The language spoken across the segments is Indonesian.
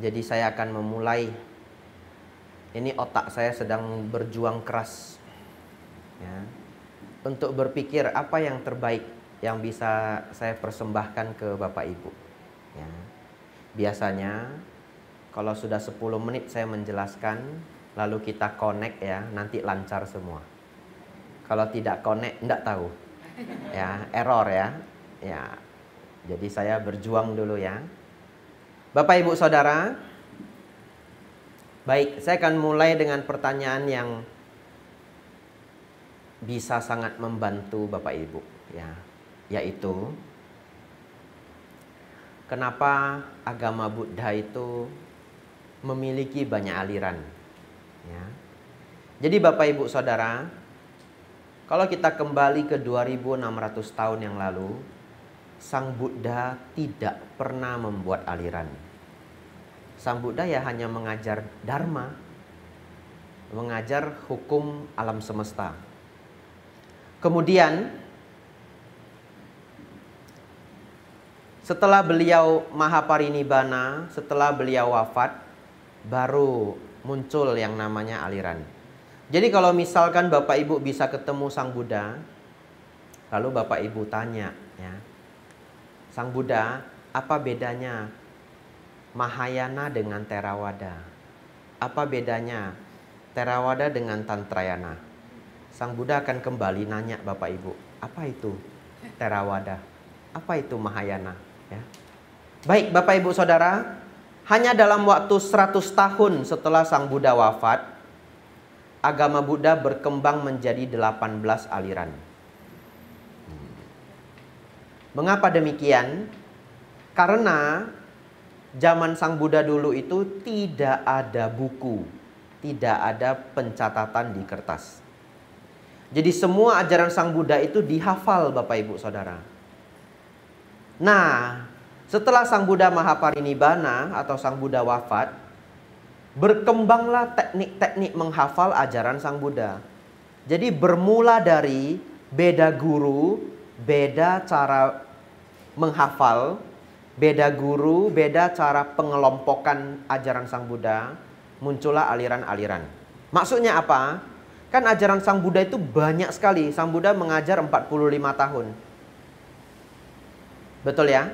Jadi saya akan memulai. Ini otak saya sedang berjuang keras ya, untuk berpikir apa yang terbaik yang bisa saya persembahkan ke Bapak Ibu ya. Biasanya kalau sudah 10 menit saya menjelaskan, lalu kita connect ya, nanti lancar semua. Kalau tidak connect, enggak tahu ya, error ya. Ya, jadi saya berjuang dulu ya. Bapak Ibu Saudara, baik, saya akan mulai dengan pertanyaan yang bisa sangat membantu Bapak Ibu ya, yaitu kenapa agama Buddha itu memiliki banyak aliran ya. Jadi Bapak Ibu Saudara, kalau kita kembali ke 2600 tahun yang lalu, Sang Buddha tidak pernah membuat aliran. Sang Buddha ya hanya mengajar dharma, mengajar hukum alam semesta. Kemudian setelah beliau mahaparinibbana, setelah beliau wafat, baru muncul yang namanya aliran. Jadi kalau misalkan Bapak Ibu bisa ketemu Sang Buddha, lalu Bapak Ibu tanya ya, Sang Buddha, apa bedanya Mahayana dengan Theravada? Apa bedanya Theravada dengan Tantrayana? Sang Buddha akan kembali nanya Bapak Ibu, apa itu Theravada? Apa itu Mahayana? Ya. Baik Bapak Ibu Saudara, hanya dalam waktu 100 tahun setelah Sang Buddha wafat, agama Buddha berkembang menjadi 18 aliran. Mengapa demikian? Karena zaman Sang Buddha dulu itu tidak ada buku, tidak ada pencatatan di kertas. Jadi semua ajaran Sang Buddha itu dihafal Bapak Ibu Saudara. Nah, setelah Sang Buddha mahaparinibbana atau Sang Buddha wafat, berkembanglah teknik-teknik menghafal ajaran Sang Buddha. Jadi bermula dari beda guru, beda cara menghafal, beda guru, beda cara pengelompokan ajaran Sang Buddha, muncullah aliran-aliran. Maksudnya apa? Kan ajaran Sang Buddha itu banyak sekali. Sang Buddha mengajar 45 tahun. Betul ya?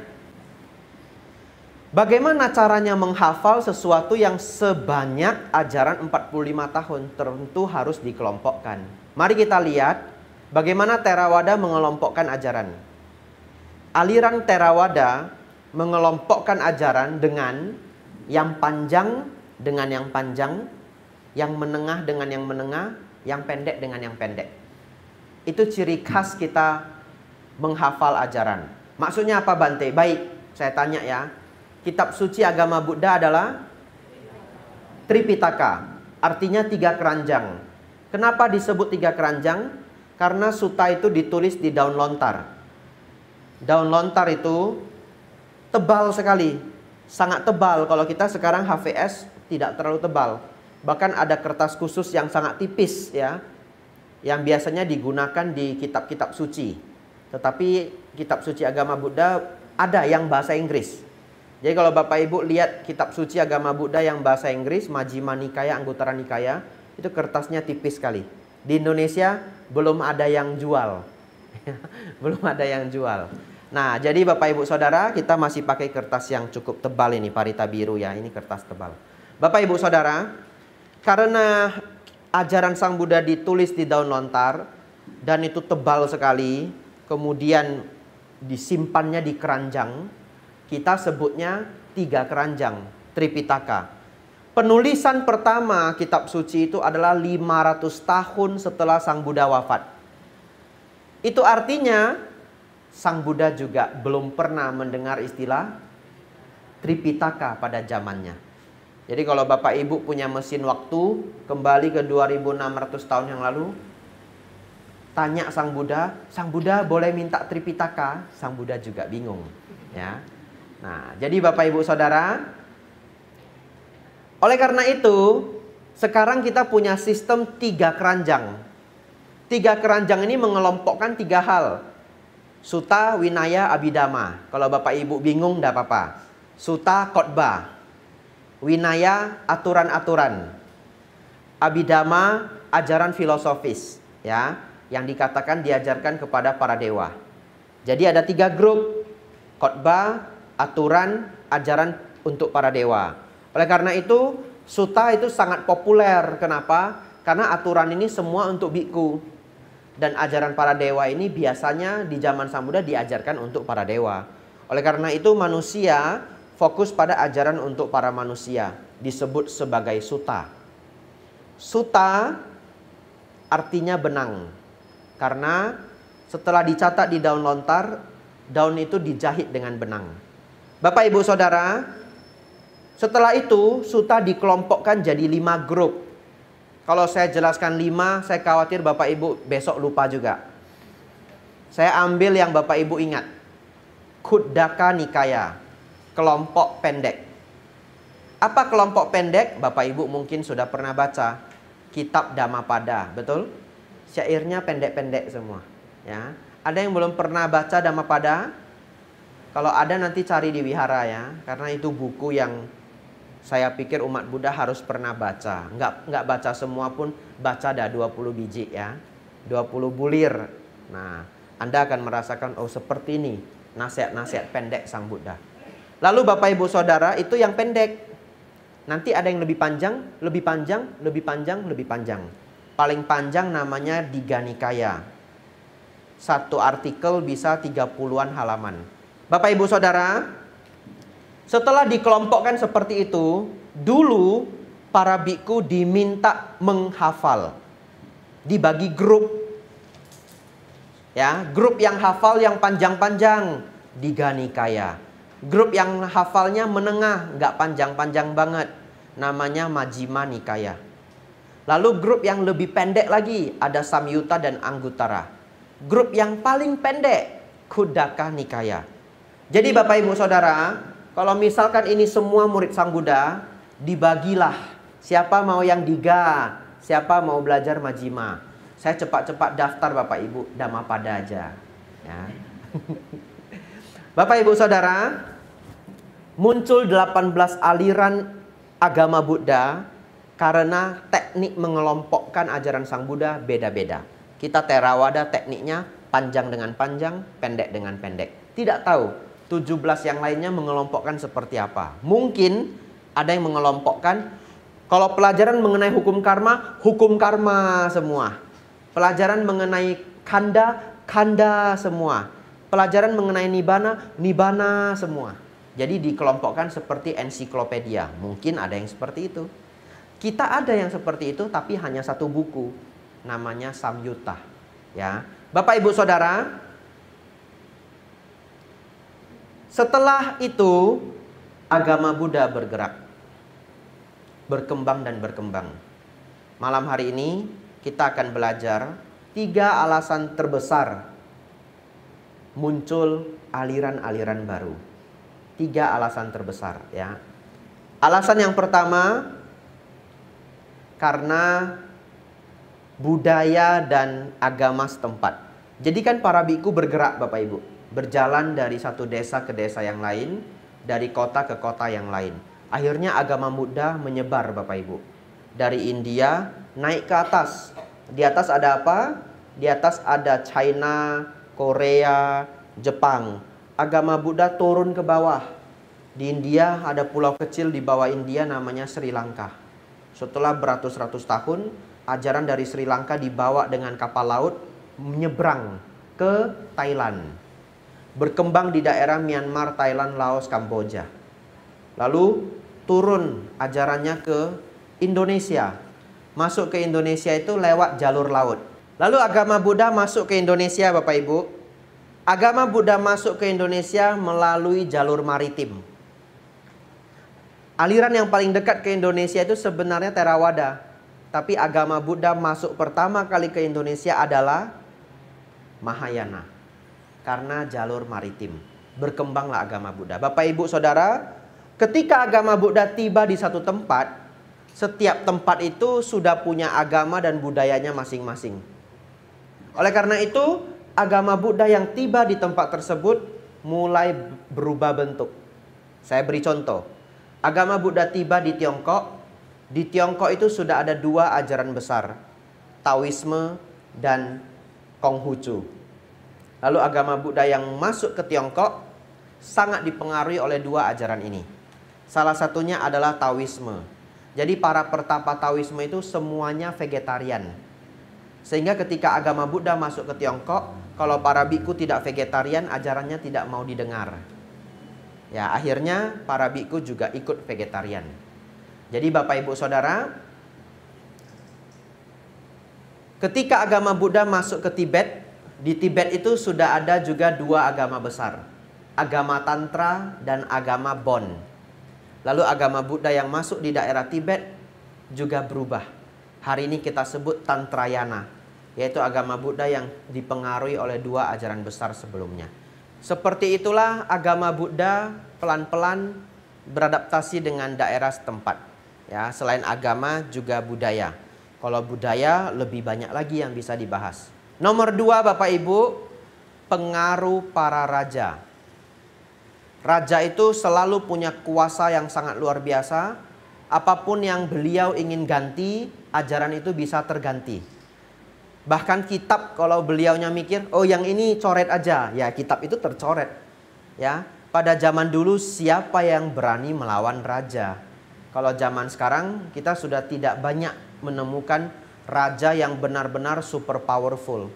Bagaimana caranya menghafal sesuatu yang sebanyak ajaran 45 tahun? Tentu harus dikelompokkan. Mari kita lihat bagaimana Theravada mengelompokkan ajaran. Aliran Theravada mengelompokkan ajaran dengan yang panjang dengan yang panjang, yang menengah dengan yang menengah, yang pendek dengan yang pendek. Itu ciri khas kita menghafal ajaran. Maksudnya apa Bante? Baik, saya tanya ya. Kitab suci agama Buddha adalah Tripitaka, artinya 3 keranjang. Kenapa disebut 3 keranjang? Karena sutta itu ditulis di daun lontar. Daun lontar itu tebal sekali, sangat tebal. Kalau kita sekarang HVS tidak terlalu tebal. Bahkan ada kertas khusus yang sangat tipis ya, yang biasanya digunakan di kitab-kitab suci. Tetapi kitab suci agama Buddha ada yang bahasa Inggris. Jadi kalau Bapak Ibu lihat kitab suci agama Buddha yang bahasa Inggris, Majjhima Nikaya, Anguttara Nikaya, itu kertasnya tipis sekali. Di Indonesia belum ada yang jual. Belum ada yang jual. Nah, jadi Bapak Ibu Saudara, kita masih pakai kertas yang cukup tebal ini, Parita biru ya, ini kertas tebal. Bapak Ibu Saudara, karena ajaran Sang Buddha ditulis di daun lontar dan itu tebal sekali, kemudian disimpannya di keranjang, kita sebutnya 3 keranjang, Tripitaka. Penulisan pertama kitab suci itu adalah 500 tahun setelah Sang Buddha wafat. Itu artinya Sang Buddha juga belum pernah mendengar istilah Tripitaka pada zamannya. Jadi kalau Bapak Ibu punya mesin waktu, kembali ke 2600 tahun yang lalu, tanya Sang Buddha boleh minta Tripitaka? Sang Buddha juga bingung ya. Nah, jadi Bapak Ibu Saudara, oleh karena itu, sekarang kita punya sistem 3 keranjang. 3 keranjang ini mengelompokkan 3 hal. Sutta, Winaya, Abhidhamma. Kalau Bapak Ibu bingung, tidak apa-apa. Sutta, khotbah. Winaya, aturan-aturan. Abhidhamma, ajaran filosofis, ya, yang dikatakan diajarkan kepada para dewa. Jadi ada 3 grup: khotbah, aturan, ajaran untuk para dewa. Oleh karena itu, sutta itu sangat populer. Kenapa? Karena aturan ini semua untuk biku. Dan ajaran para dewa ini biasanya di zaman Sang Buddha diajarkan untuk para dewa. Oleh karena itu manusia fokus pada ajaran untuk para manusia, disebut sebagai sutta. Sutta artinya benang. Karena setelah dicatat di daun lontar, daun itu dijahit dengan benang. Bapak Ibu Saudara, setelah itu sutta dikelompokkan jadi 5 grup. Kalau saya jelaskan 5, saya khawatir Bapak Ibu besok lupa juga. Saya ambil yang Bapak Ibu ingat. Khuddaka Nikaya, kelompok pendek. Apa kelompok pendek? Bapak Ibu mungkin sudah pernah baca kitab Dhammapada, betul? Syairnya pendek-pendek semua, ya. Ada yang belum pernah baca Dhammapada? Kalau ada nanti cari di wihara ya, karena itu buku yang saya pikir umat Buddha harus pernah baca. Nggak baca semua pun, baca dah 20 biji ya. 20 bulir. Nah, Anda akan merasakan, oh seperti ini nasihat-nasihat pendek Sang Buddha. Lalu Bapak Ibu Saudara, itu yang pendek. Nanti ada yang lebih panjang, lebih panjang, lebih panjang, lebih panjang. Paling panjang namanya Digha Nikaya. Satu artikel bisa 30-an halaman. Bapak Ibu Saudara, setelah dikelompokkan seperti itu, dulu para biku diminta menghafal. Dibagi grup. Ya, grup yang hafal yang panjang-panjang, Digha Nikaya. Grup yang hafalnya menengah, nggak panjang-panjang banget, namanya Majjhima Nikaya. Lalu grup yang lebih pendek lagi, ada Samyutta dan Anguttara. Grup yang paling pendek, Khuddaka Nikaya. Jadi Bapak Ibu Saudara, kalau misalkan ini semua murid Sang Buddha, dibagilah. Siapa mau yang Digha, siapa mau belajar Majjhima. Saya cepat-cepat daftar Bapak Ibu, Dhammapada aja. Ya. Bapak Ibu Saudara, muncul 18 aliran agama Buddha karena teknik mengelompokkan ajaran Sang Buddha beda-beda. Kita Theravada tekniknya panjang dengan panjang, pendek dengan pendek. Tidak tahu 17 yang lainnya mengelompokkan seperti apa. Mungkin ada yang mengelompokkan, kalau pelajaran mengenai hukum karma semua. Pelajaran mengenai kanda semua. Pelajaran mengenai nibbana semua. Jadi dikelompokkan seperti ensiklopedia. Mungkin ada yang seperti itu. Kita ada yang seperti itu, tapi hanya satu buku. Namanya Samyutta. Ya, Bapak Ibu Saudara, setelah itu agama Buddha bergerak, berkembang dan berkembang. Malam hari ini kita akan belajar 3 alasan terbesar muncul aliran-aliran baru. 3 alasan terbesar ya. Alasan yang pertama, karena budaya dan agama setempat. Jadi kan para biku bergerak Bapak Ibu, berjalan dari satu desa ke desa yang lain, dari kota ke kota yang lain. Akhirnya agama Buddha menyebar Bapak Ibu. Dari India naik ke atas. Di atas ada apa? Di atas ada China, Korea, Jepang. Agama Buddha turun ke bawah. Di India ada pulau kecil di bawah India namanya Sri Lanka. Setelah beratus-ratus tahun, ajaran dari Sri Lanka dibawa dengan kapal laut menyeberang ke Thailand. Berkembang di daerah Myanmar, Thailand, Laos, Kamboja. Lalu turun ajarannya ke Indonesia. Masuk ke Indonesia itu lewat jalur laut. Lalu agama Buddha masuk ke Indonesia Bapak Ibu. Agama Buddha masuk ke Indonesia melalui jalur maritim. Aliran yang paling dekat ke Indonesia itu sebenarnya Theravada. Tapi agama Buddha masuk pertama kali ke Indonesia adalah Mahayana. Karena jalur maritim. Berkembanglah agama Buddha. Bapak Ibu Saudara, ketika agama Buddha tiba di satu tempat, setiap tempat itu sudah punya agama dan budayanya masing-masing. Oleh karena itu, agama Buddha yang tiba di tempat tersebut mulai berubah bentuk. Saya beri contoh. Agama Buddha tiba di Tiongkok. Di Tiongkok itu sudah ada dua ajaran besar, Taoisme dan Konghucu. Lalu agama Buddha yang masuk ke Tiongkok sangat dipengaruhi oleh dua ajaran ini. Salah satunya adalah Taoisme. Jadi para pertapa Taoisme itu semuanya vegetarian. Sehingga ketika agama Buddha masuk ke Tiongkok, kalau para biku tidak vegetarian, ajarannya tidak mau didengar. Ya, akhirnya para biku juga ikut vegetarian. Jadi Bapak Ibu Saudara, ketika agama Buddha masuk ke Tibet, di Tibet itu sudah ada juga dua agama besar, agama Tantra dan agama Bon. Lalu agama Buddha yang masuk di daerah Tibet juga berubah. Hari ini kita sebut Tantrayana, yaitu agama Buddha yang dipengaruhi oleh dua ajaran besar sebelumnya. Seperti itulah agama Buddha pelan-pelan beradaptasi dengan daerah setempat. Ya, selain agama juga budaya. Kalau budaya lebih banyak lagi yang bisa dibahas. Nomor 2 Bapak Ibu, pengaruh para raja. Raja itu selalu punya kuasa yang sangat luar biasa. Apapun yang beliau ingin ganti, ajaran itu bisa terganti. Bahkan kitab kalau beliaunya mikir, oh yang ini coret aja, ya kitab itu tercoret. Ya, pada zaman dulu siapa yang berani melawan raja? Kalau zaman sekarang kita sudah tidak banyak menemukan raja yang benar-benar super powerful.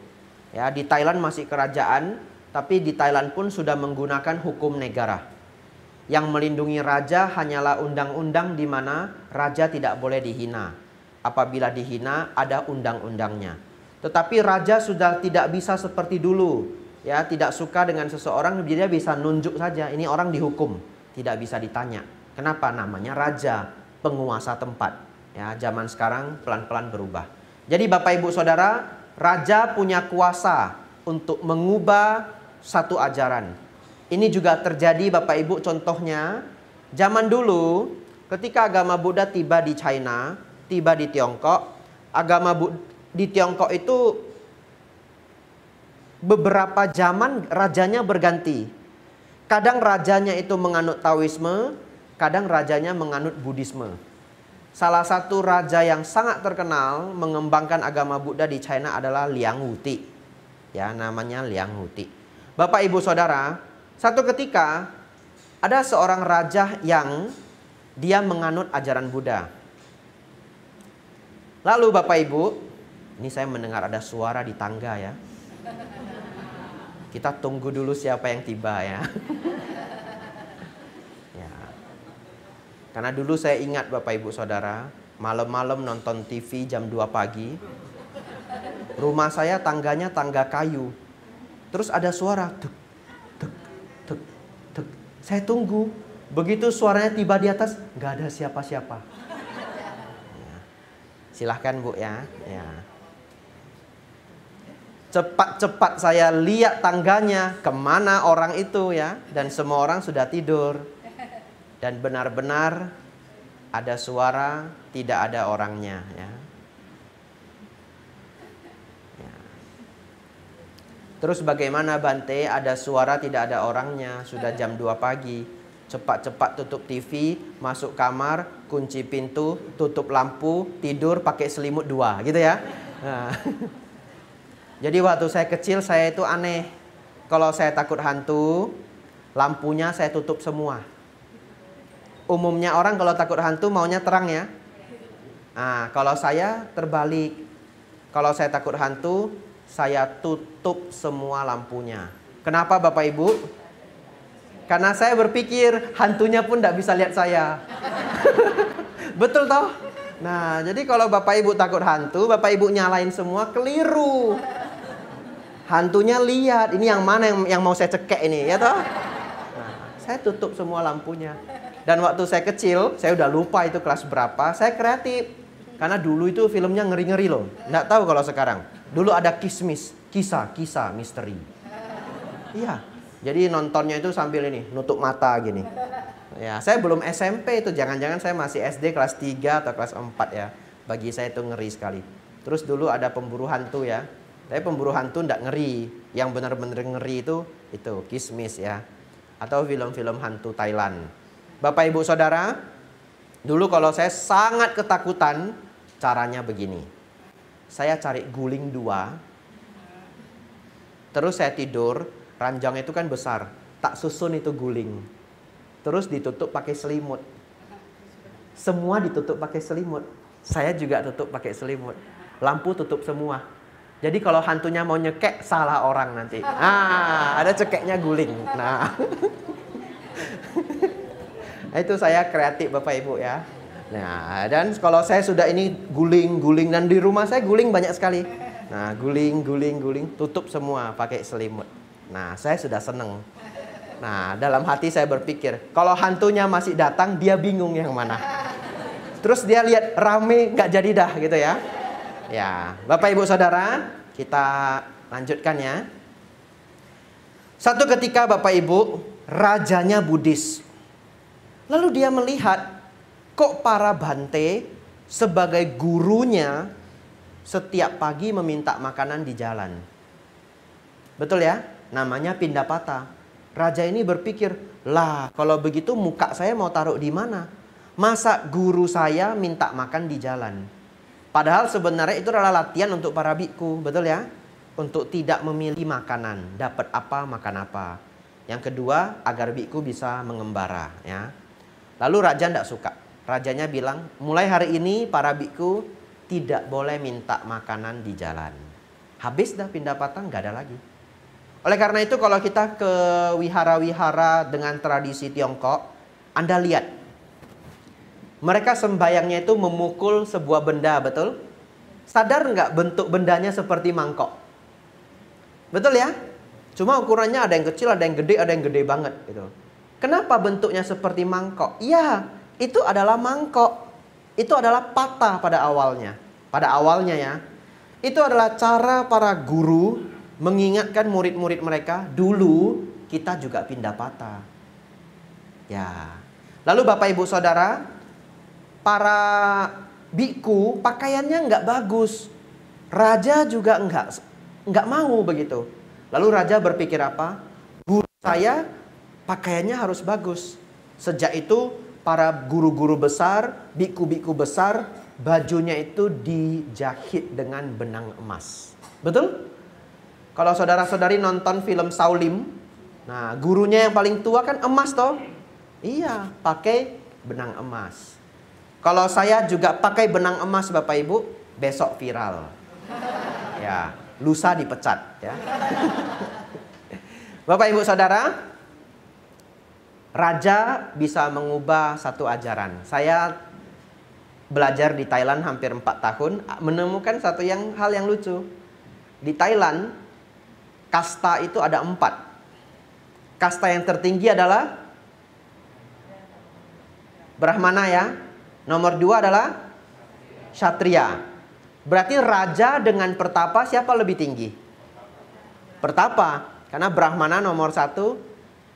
Ya, di Thailand masih kerajaan, tapi di Thailand pun sudah menggunakan hukum negara. Yang melindungi raja hanyalah undang-undang di mana raja tidak boleh dihina. Apabila dihina ada undang-undangnya. Tetapi raja sudah tidak bisa seperti dulu. Ya, tidak suka dengan seseorang, dia bisa nunjuk saja. Ini orang dihukum, tidak bisa ditanya. Kenapa? Namanya raja, penguasa tempat. Ya, zaman sekarang pelan-pelan berubah. Jadi Bapak Ibu Saudara, raja punya kuasa untuk mengubah satu ajaran. Ini juga terjadi Bapak Ibu, contohnya zaman dulu ketika agama Buddha tiba di China, tiba di Tiongkok, agama Buddha di Tiongkok itu beberapa zaman rajanya berganti. Kadang rajanya itu menganut Taoisme, kadang rajanya menganut Buddhisme. Salah satu raja yang sangat terkenal mengembangkan agama Buddha di China adalah Liang Wuti. Ya, namanya Liang Wuti. Bapak Ibu Saudara, satu ketika ada seorang raja yang dia menganut ajaran Buddha. Lalu Bapak Ibu, ini saya mendengar ada suara di tangga ya. Kita tunggu dulu siapa yang tiba ya. Ya. Karena dulu saya ingat Bapak Ibu Saudara, malam-malam nonton TV jam 2 pagi. Rumah saya tangganya tangga kayu. Terus ada suara tuk, tuk, tuk, tuk. Saya tunggu. Begitu suaranya tiba di atas, nggak ada siapa-siapa. Ya. Silahkan Bu ya. Ya. Cepat-cepat saya lihat tangganya, kemana orang itu ya. Dan semua orang sudah tidur. Dan benar-benar ada suara, tidak ada orangnya ya. Ya. Terus bagaimana Bante? Ada suara tidak ada orangnya, sudah jam 2 pagi. Cepat-cepat tutup TV, masuk kamar, kunci pintu, tutup lampu, tidur pakai selimut 2 gitu ya. Nah. Jadi waktu saya kecil saya itu aneh. Kalau saya takut hantu, lampunya saya tutup semua. Umumnya orang kalau takut hantu maunya terang ya. Nah, kalau saya terbalik. Kalau saya takut hantu, saya tutup semua lampunya. Kenapa Bapak Ibu? Karena saya berpikir hantunya pun tidak bisa lihat saya. Betul toh? Nah, jadi kalau Bapak Ibu takut hantu, Bapak Ibu nyalain semua, keliru. Hantunya lihat, ini yang mana yang mau saya cekek ini, ya toh? Nah, saya tutup semua lampunya. Dan waktu saya kecil, saya udah lupa itu kelas berapa, saya kreatif. Karena dulu itu filmnya ngeri-ngeri loh. Nggak tahu kalau sekarang. Dulu ada kisah misteri. Iya, jadi nontonnya itu sambil ini, nutup mata gini. Ya, saya belum SMP itu, jangan-jangan saya masih SD kelas 3 atau kelas 4 ya. Bagi saya itu ngeri sekali. Terus dulu ada pemburu hantu ya. Tapi pemburu hantu enggak ngeri. Yang benar-benar ngeri itu Kismis ya. Atau film-film hantu Thailand. Bapak Ibu Saudara, Dulu kalau saya sangat ketakutan, caranya begini. Saya cari guling 2, terus saya tidur, ranjang itu kan besar, tak susun itu guling. Terus ditutup pakai selimut. Semua ditutup pakai selimut. Saya juga tutup pakai selimut. Lampu tutup semua. Jadi kalau hantunya mau nyekek, salah orang nanti. Ada cekeknya guling. Nah, itu saya kreatif Bapak Ibu ya. Nah, dan kalau saya sudah ini guling, dan di rumah saya guling banyak sekali. Nah, guling, tutup semua pakai selimut. Nah, saya sudah seneng. Nah, dalam hati saya berpikir, kalau hantunya masih datang, dia bingung yang mana. Terus dia lihat rame, nggak jadi dah gitu ya. Ya, Bapak Ibu Saudara, kita lanjutkan ya. Satu ketika Bapak Ibu, rajanya Buddhis. Lalu dia melihat, kok para bante sebagai gurunya setiap pagi meminta makanan di jalan. Betul ya? Namanya Pindapata. Raja ini berpikir, lah kalau begitu muka saya mau taruh di mana? Masa guru saya minta makan di jalan? Padahal sebenarnya itu adalah latihan untuk para biku, betul ya? Untuk tidak memilih makanan, dapat apa makan apa. Yang kedua, agar biku bisa mengembara ya. Lalu raja tidak suka. Rajanya bilang, mulai hari ini para biku tidak boleh minta makanan di jalan. Habis dah Pindapata, nggak ada lagi. Oleh karena itu kalau kita ke wihara-wihara dengan tradisi Tiongkok, Anda lihat. Mereka sembayangnya itu memukul sebuah benda, betul? Sadar nggak bentuk bendanya seperti mangkok? Betul ya? Cuma ukurannya ada yang kecil, ada yang gede banget gitu. Kenapa bentuknya seperti mangkok? Ya, itu adalah mangkok. Itu adalah patah pada awalnya. Pada awalnya ya. Itu adalah cara para guru mengingatkan murid-murid mereka, dulu kita juga Pindapata. Ya. Lalu Bapak Ibu Saudara, para biku pakaiannya nggak bagus. Raja juga nggak mau begitu. Lalu raja berpikir apa? Guru saya pakaiannya harus bagus. Sejak itu para guru-guru besar, biku-biku besar, bajunya itu dijahit dengan benang emas. Betul? Kalau saudara-saudari nonton film Shaolin, nah gurunya yang paling tua kan emas toh? Iya, pakai benang emas. Kalau saya juga pakai benang emas Bapak Ibu, besok viral. Ya, lusa dipecat ya. Bapak Ibu Saudara, raja bisa mengubah satu ajaran. Saya belajar di Thailand hampir 4 tahun, menemukan hal yang lucu. Di Thailand, kasta itu ada 4. Kasta yang tertinggi adalah Brahmana ya. Nomor 2 adalah Kshatriya. Berarti raja dengan pertapa siapa lebih tinggi? Pertapa. Karena Brahmana nomor 1,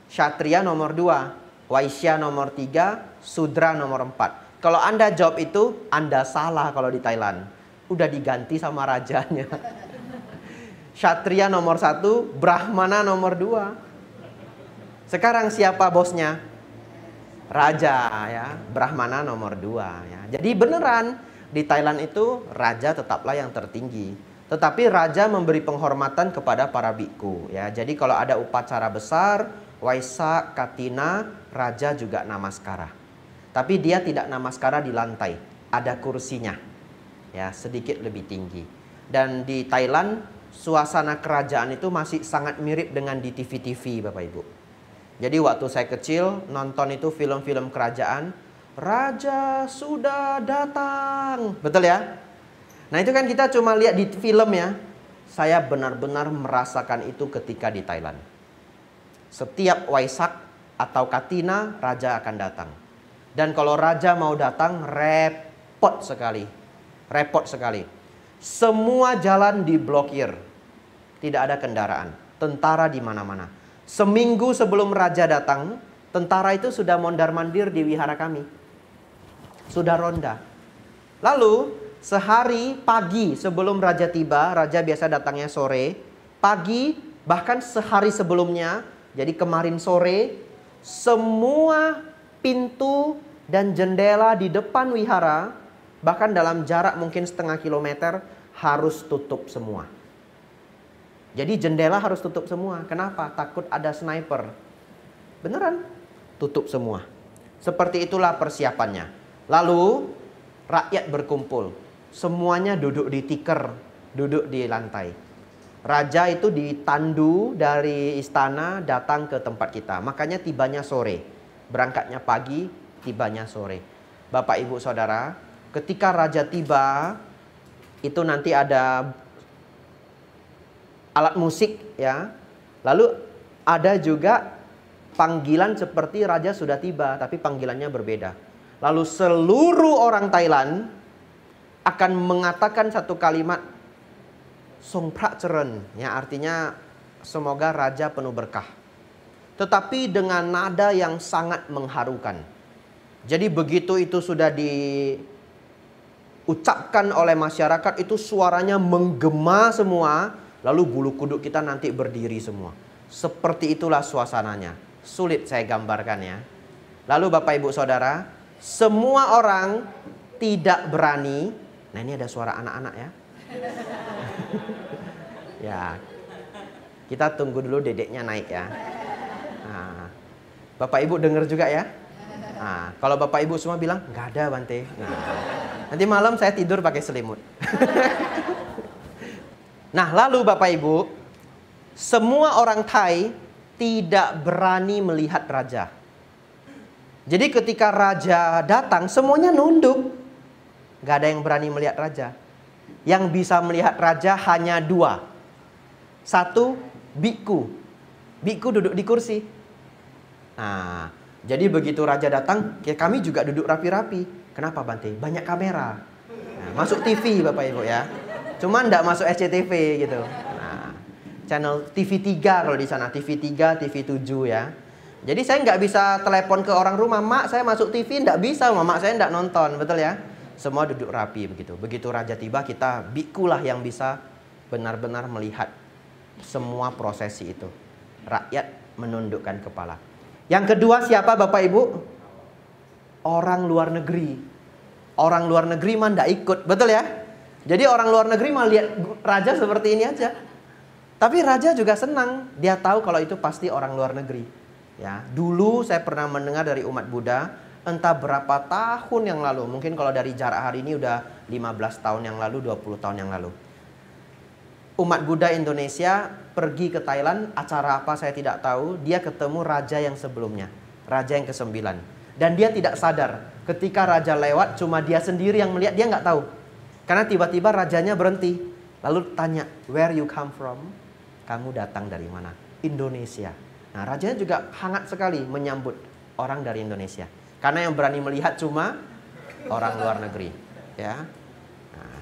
Kshatriya nomor 2, Waisya nomor 3, Sudra nomor 4. Kalau Anda jawab itu, Anda salah kalau di Thailand. Udah diganti sama rajanya. Kshatriya nomor 1, Brahmana nomor 2. Sekarang siapa bosnya? Raja ya, Brahmana nomor 2 ya. Jadi beneran di Thailand itu raja tetaplah yang tertinggi. Tetapi raja memberi penghormatan kepada para biku ya. Jadi kalau ada upacara besar, Waisak, Katina, raja juga namaskara. Tapi dia tidak namaskara di lantai, ada kursinya. Ya, sedikit lebih tinggi. Dan di Thailand suasana kerajaan itu masih sangat mirip dengan di TV-TV Bapak Ibu. Jadi waktu saya kecil nonton itu film-film kerajaan, raja sudah datang. Betul ya? Nah itu kan kita cuma lihat di film ya. Saya benar-benar merasakan itu ketika di Thailand. Setiap Waisak atau Katina, raja akan datang. Dan kalau raja mau datang, repot sekali. Repot sekali. Semua jalan diblokir. Tidak ada kendaraan. Tentara di mana-mana. Seminggu sebelum raja datang, tentara itu sudah mondar-mandir di wihara kami. Sudah ronda. Lalu sehari pagi sebelum raja tiba, raja biasa datangnya sore. Pagi bahkan sehari sebelumnya, jadi kemarin sore, semua pintu Dan jendela di depan wihara, bahkan dalam jarak mungkin setengah kilometer, harus tutup semua. Jadi jendela harus tutup semua. Kenapa? Takut ada sniper. Beneran, tutup semua. Seperti itulah persiapannya. Lalu rakyat berkumpul. Semuanya duduk di tikar, duduk di lantai. Raja itu ditandu dari istana datang ke tempat kita. Makanya tibanya sore. Berangkatnya pagi, tibanya sore. Bapak, Ibu, Saudara, ketika raja tiba, itu nanti ada alat musik ya. Lalu ada juga panggilan seperti raja sudah tiba, tapi panggilannya berbeda. Lalu seluruh orang Thailand akan mengatakan satu kalimat, Song Pra Cheren, ya artinya semoga raja penuh berkah. Tetapi dengan nada yang sangat mengharukan. Jadi begitu itu sudah diucapkan oleh masyarakat, itu suaranya menggema semua. Lalu bulu kuduk kita nanti berdiri semua. Seperti itulah suasananya. Sulit saya gambarkan ya. Lalu Bapak, Ibu, Saudara, semua orang tidak berani. Nah, ini ada suara anak-anak ya. Ya, kita tunggu dulu dedeknya naik ya. Nah, Bapak Ibu dengar juga ya. Nah, kalau Bapak Ibu semua bilang nggak ada Bante. Nah, nanti malam saya tidur pakai selimut. Nah, lalu Bapak Ibu, semua orang Thai tidak berani melihat raja. Jadi ketika raja datang, semuanya nunduk. Nggak ada yang berani melihat raja. Yang bisa melihat raja hanya dua. Satu, biku. Biku duduk di kursi. Nah, jadi begitu raja datang, ya kami juga duduk rapi-rapi. Kenapa Bante? Banyak kamera. Nah, masuk TV Bapak Ibu ya. Cuma enggak masuk SCTV gitu. Nah, channel TV3 kalau di sana. TV3, TV7 ya. Jadi saya nggak bisa telepon ke orang rumah. Mak, saya masuk TV, nggak bisa. Mak saya nggak nonton. Betul ya? Semua duduk rapi begitu. Begitu raja tiba, kita bikulah yang bisa benar-benar melihat semua prosesi itu. Rakyat menundukkan kepala. Yang kedua siapa Bapak Ibu? Orang luar negeri. Orang luar negeri mah nggak ikut. Betul ya? Jadi orang luar negeri mah lihat raja seperti ini aja. Tapi raja juga senang. Dia tahu kalau itu pasti orang luar negeri. Ya, dulu saya pernah mendengar dari umat Buddha, entah berapa tahun yang lalu, mungkin kalau dari jarak hari ini udah 15 tahun yang lalu, 20 tahun yang lalu. Umat Buddha Indonesia pergi ke Thailand, acara apa saya tidak tahu, dia ketemu raja yang sebelumnya, raja yang ke-9. Dan dia tidak sadar, ketika raja lewat cuma dia sendiri yang melihat, dia nggak tahu. Karena tiba-tiba rajanya berhenti, lalu tanya, where you come from? Kamu datang dari mana? Indonesia. Nah, rajanya juga hangat sekali menyambut orang dari Indonesia. Karena yang berani melihat cuma orang luar negeri. Ya. Nah,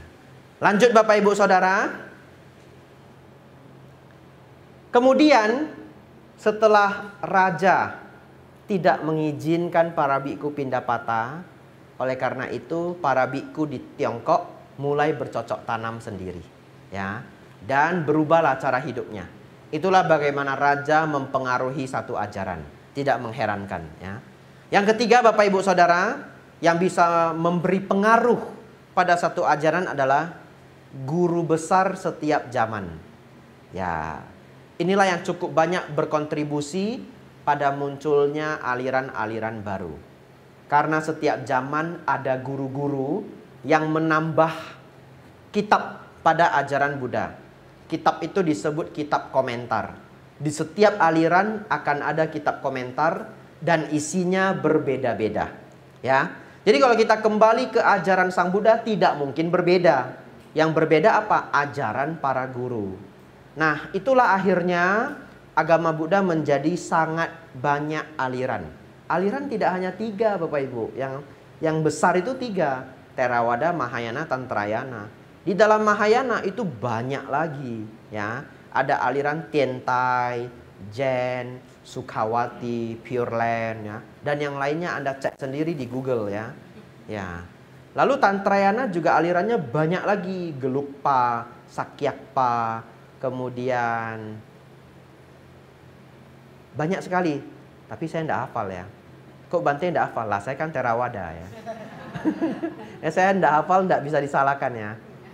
lanjut Bapak Ibu Saudara. Kemudian setelah raja tidak mengizinkan para biku pindah patah, oleh karena itu para biku di Tiongkok mulai bercocok tanam sendiri. Ya. Dan berubahlah cara hidupnya. Itulah bagaimana raja mempengaruhi satu ajaran. Tidak mengherankan ya. Yang ketiga Bapak Ibu Saudara, yang bisa memberi pengaruh pada satu ajaran adalah guru besar setiap zaman. Ya, inilah yang cukup banyak berkontribusi pada munculnya aliran-aliran baru. Karena setiap zaman ada guru-guru yang menambah kitab pada ajaran Buddha. Kitab itu disebut kitab komentar. Di setiap aliran akan ada kitab komentar dan isinya berbeda-beda. Ya. Jadi kalau kita kembali ke ajaran Sang Buddha tidak mungkin berbeda. Yang berbeda apa? Ajaran para guru. Nah, itulah akhirnya agama Buddha menjadi sangat banyak aliran. Aliran tidak hanya 3 Bapak Ibu. Yang besar itu 3. Theravada, Mahayana, Tantrayana. Di dalam Mahayana itu banyak lagi ya. Ada aliran Tiantai, Zen, Sukhavati, Pure Land ya. Dan yang lainnya Anda cek sendiri di Google ya. Ya. Lalu Tantrayana juga alirannya banyak lagi, Gelugpa, Sakyakpa, kemudian banyak sekali. Tapi saya tidak hafal ya. Kok Bante tidak hafal? Lah, saya kan Theravada ya. Ya, saya tidak hafal, tidak bisa disalahkan ya.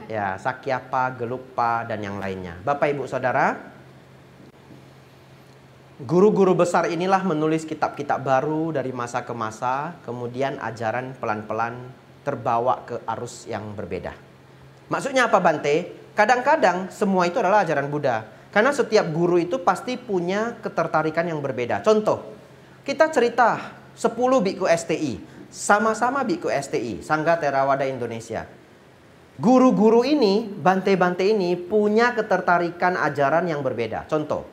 Ya, Sakyapa, Gelugpa, dan yang lainnya. Bapak Ibu Saudara, guru-guru besar inilah menulis kitab-kitab baru dari masa ke masa, kemudian ajaran pelan-pelan terbawa ke arus yang berbeda. Maksudnya apa Bante? Kadang-kadang semua itu adalah ajaran Buddha. Karena setiap guru itu pasti punya ketertarikan yang berbeda. Contoh, kita cerita 10 biku STI, sama-sama biku STI, Sangga Theravada Indonesia. Guru-guru ini, Bante-Bante ini punya ketertarikan ajaran yang berbeda. Contoh,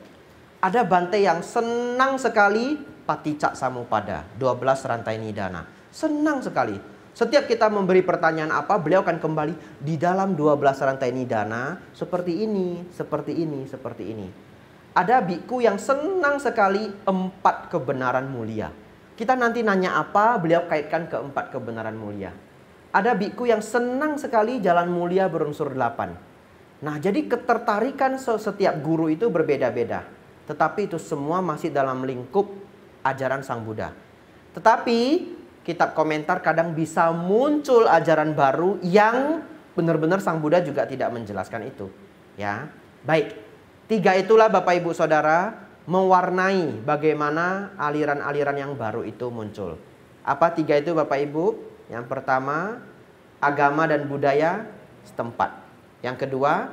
ada Bante yang senang sekali Paticca Samuppada, 12 rantai nidana. Senang sekali. Setiap kita memberi pertanyaan apa, beliau akan kembali di dalam 12 rantai nidana seperti ini, seperti ini, seperti ini. Ada biku yang senang sekali 4 kebenaran mulia. Kita nanti nanya apa, beliau kaitkan ke 4 kebenaran mulia. Ada biku yang senang sekali jalan mulia berunsur 8. Nah, jadi ketertarikan setiap guru itu berbeda-beda. Tetapi itu semua masih dalam lingkup ajaran Sang Buddha. Tetapi kitab komentar kadang bisa muncul ajaran baru yang benar-benar Sang Buddha juga tidak menjelaskan itu. Ya, baik. 3 itulah Bapak Ibu Saudara mewarnai bagaimana aliran-aliran yang baru itu muncul. Apa 3 itu Bapak Ibu? Yang pertama, agama dan budaya setempat. Yang kedua,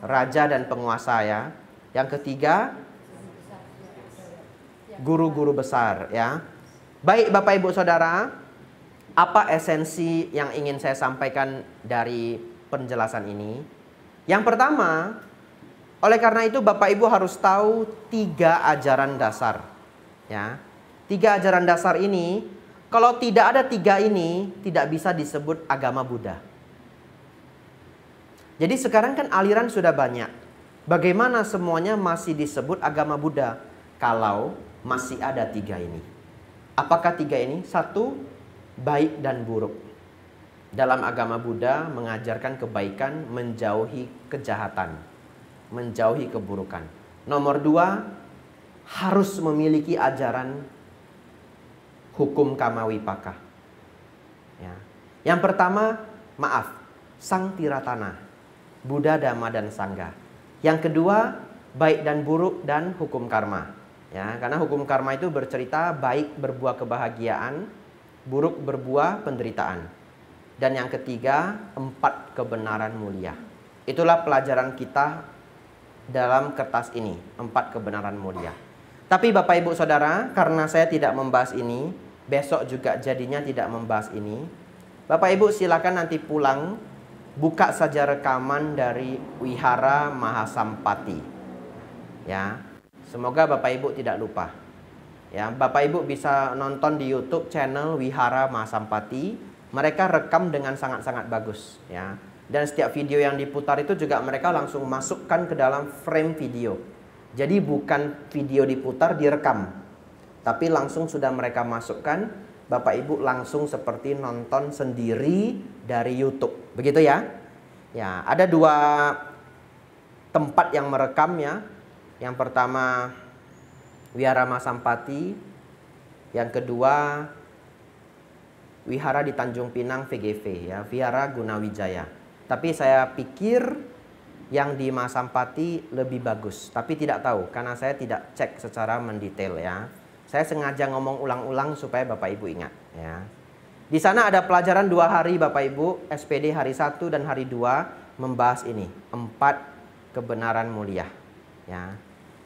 raja dan penguasa ya. Yang ketiga, guru-guru besar ya. Baik Bapak Ibu Saudara, apa esensi yang ingin saya sampaikan dari penjelasan ini? Yang pertama, oleh karena itu Bapak Ibu harus tahu 3 ajaran dasar ya. 3 ajaran dasar ini, kalau tidak ada 3 ini, tidak bisa disebut agama Buddha. Jadi sekarang kan aliran sudah banyak. Bagaimana semuanya masih disebut agama Buddha kalau masih ada 3 ini? Apakah 3 ini? 1, baik dan buruk. Dalam agama Buddha mengajarkan kebaikan, menjauhi kejahatan, menjauhi keburukan. Nomor 2, harus memiliki ajaran hukum Kamawipaka. Ya. Yang pertama, maaf, Sang Tiratana, Buddha, Dhamma, dan Sangha. Yang kedua, baik dan buruk dan hukum karma. Ya, karena hukum karma itu bercerita baik berbuah kebahagiaan, buruk berbuah penderitaan. Dan yang ketiga, 4 kebenaran mulia. Itulah pelajaran kita dalam kertas ini, 4 kebenaran mulia. Tapi Bapak Ibu Saudara, karena saya tidak membahas ini, besok juga jadinya tidak membahas ini. Bapak Ibu silakan nanti pulang, buka saja rekaman dari Wihara Mahasampati. Ya, semoga Bapak Ibu tidak lupa. Ya, Bapak Ibu bisa nonton di YouTube channel Wihara Mahasampati. Mereka rekam dengan sangat-sangat bagus. Ya, dan setiap video yang diputar itu juga mereka langsung masukkan ke dalam frame video. Jadi bukan video diputar direkam, tapi langsung sudah mereka masukkan, Bapak Ibu langsung seperti nonton sendiri dari YouTube. Begitu ya? Ya, ada 2 tempat yang merekam ya. Yang pertama Wihara Mahasampati, yang kedua Wihara di Tanjung Pinang VGV ya, Wihara Gunawijaya. Tapi saya pikir yang di Mahasampati lebih bagus, tapi tidak tahu karena saya tidak cek secara mendetail ya. Saya sengaja ngomong ulang-ulang supaya Bapak Ibu ingat ya. Di sana ada pelajaran 2 hari Bapak Ibu, SPD hari 1 dan hari 2 membahas ini, 4 kebenaran mulia ya.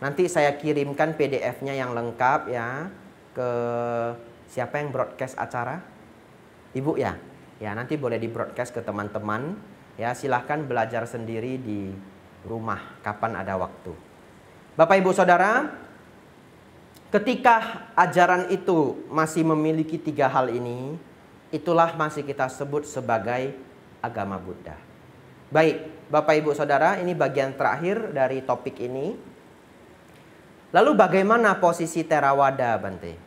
Nanti saya kirimkan PDF-nya yang lengkap ya ke siapa yang broadcast acara? Ibu ya? Ya, nanti boleh di broadcast ke teman-teman ya, silahkan belajar sendiri di rumah kapan ada waktu. Bapak Ibu Saudara, ketika ajaran itu masih memiliki 3 hal ini, itulah masih kita sebut sebagai agama Buddha. Baik, Bapak Ibu Saudara, ini bagian terakhir dari topik ini. Lalu bagaimana posisi Theravada, Bante?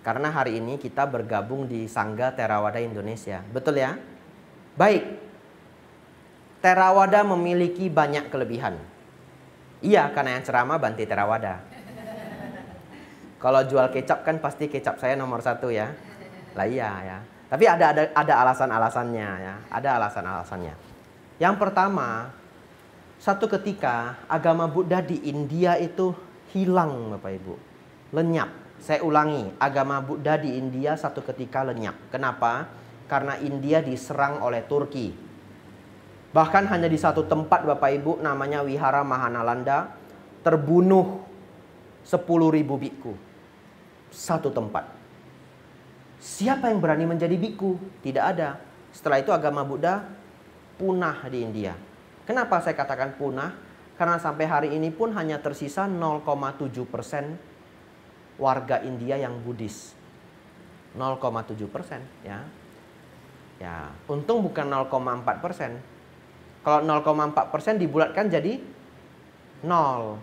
Karena hari ini kita bergabung di Sangga Theravada Indonesia, betul ya? Baik, Theravada memiliki banyak kelebihan. Iya, karena yang ceramah Bante Theravada. Kalau jual kecap kan pasti kecap saya nomor 1 ya. Lah iya ya. Tapi ada alasan-alasannya ya. Ada alasan-alasannya. Yang pertama, satu ketika agama Buddha di India itu hilang Bapak Ibu. Lenyap. Saya ulangi, agama Buddha di India satu ketika lenyap. Kenapa? Karena India diserang oleh Turki. Bahkan hanya di satu tempat Bapak Ibu namanya Wihara Mahanalanda terbunuh 10.000 biku. Satu tempat. Siapa yang berani menjadi biku? Tidak ada. Setelah itu agama Buddha punah di India. Kenapa saya katakan punah? Karena sampai hari ini pun hanya tersisa 0,7% warga India yang Buddhis. 0,7% ya. Ya, untung bukan 0,4%. Kalau 0,4% dibulatkan jadi 0.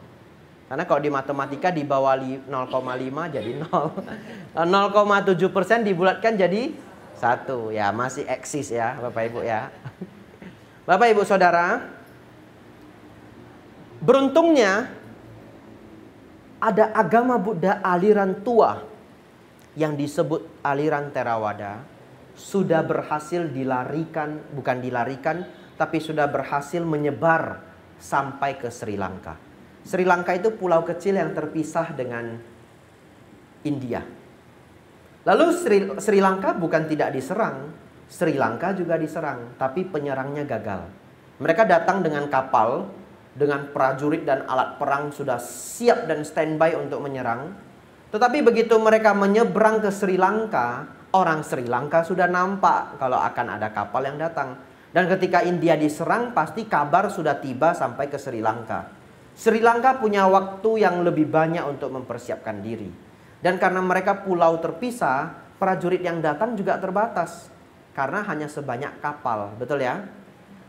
Karena kalau di matematika di bawah 0,5 jadi 0. 0,7% dibulatkan jadi 1. Ya, masih eksis ya Bapak Ibu ya. Bapak Ibu Saudara, beruntungnya ada agama Buddha aliran tua yang disebut aliran Theravada sudah berhasil tapi sudah berhasil menyebar sampai ke Sri Lanka. Sri Lanka itu pulau kecil yang terpisah dengan India. Lalu Sri Lanka bukan tidak diserang, Sri Lanka juga diserang, tapi penyerangnya gagal. Mereka datang dengan kapal, dengan prajurit dan alat perang sudah siap dan standby untuk menyerang. Tetapi begitu mereka menyeberang ke Sri Lanka, orang Sri Lanka sudah nampak kalau akan ada kapal yang datang. Dan ketika India diserang, pasti kabar sudah tiba sampai ke Sri Lanka. Sri Lanka punya waktu yang lebih banyak untuk mempersiapkan diri. Dan karena mereka pulau terpisah, prajurit yang datang juga terbatas. Karena hanya sebanyak kapal, betul ya?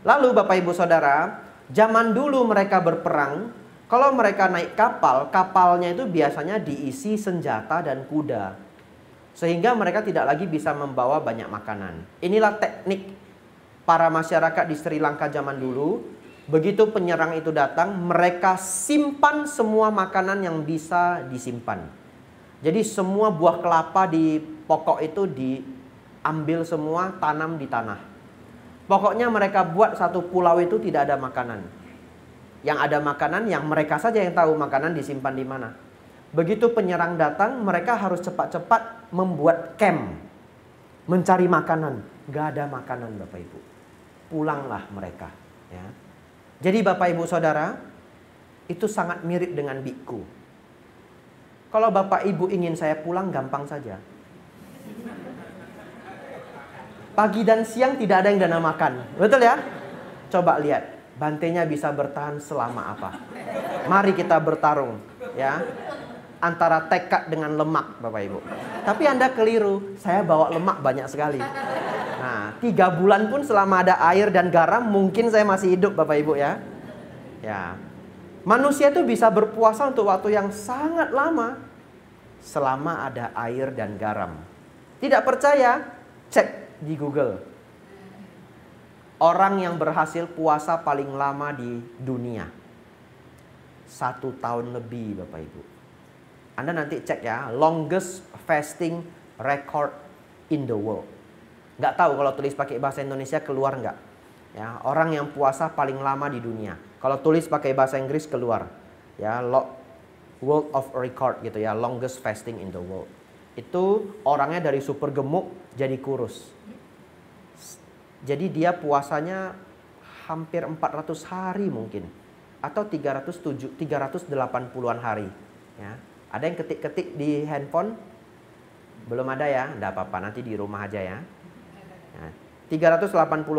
Lalu Bapak Ibu Saudara, zaman dulu mereka berperang, kalau mereka naik kapal, kapalnya itu biasanya diisi senjata dan kuda. Sehingga mereka tidak lagi bisa membawa banyak makanan. Inilah teknik para masyarakat di Sri Lanka zaman dulu. Begitu penyerang itu datang, mereka simpan semua makanan yang bisa disimpan. Jadi semua buah kelapa di pokok itu diambil semua, tanam di tanah. Pokoknya mereka buat satu pulau itu tidak ada makanan. Yang ada makanan yang mereka saja yang tahu makanan disimpan di mana. Begitu penyerang datang, mereka harus cepat-cepat membuat camp. Mencari makanan. Gak ada makanan Bapak Ibu. Pulanglah mereka. Ya. Jadi Bapak Ibu Saudara, itu sangat mirip dengan biku. Kalau Bapak Ibu ingin saya pulang, gampang saja. Pagi dan siang tidak ada yang dana makan. Betul ya? Coba lihat, bantenya bisa bertahan selama apa. Mari kita bertarung. Ya, antara tekad dengan lemak Bapak Ibu. Tapi Anda keliru, saya bawa lemak banyak sekali. Nah, 3 bulan pun selama ada air dan garam mungkin saya masih hidup Bapak Ibu ya. Ya, manusia itu bisa berpuasa untuk waktu yang sangat lama selama ada air dan garam. Tidak percaya? Cek di Google. Orang yang berhasil puasa paling lama di dunia 1 tahun lebih Bapak Ibu. Anda nanti cek ya, longest fasting record in the world. Nggak tahu kalau tulis pakai bahasa Indonesia keluar nggak? Ya, orang yang puasa paling lama di dunia. Kalau tulis pakai bahasa Inggris keluar. Ya, World of Record gitu ya, longest fasting in the world. Itu orangnya dari super gemuk jadi kurus. Jadi dia puasanya hampir 400 hari mungkin. Atau 380-an hari. Ya. Ada yang ketik-ketik di handphone? Belum ada ya? Nggak apa-apa, nanti di rumah aja ya. 380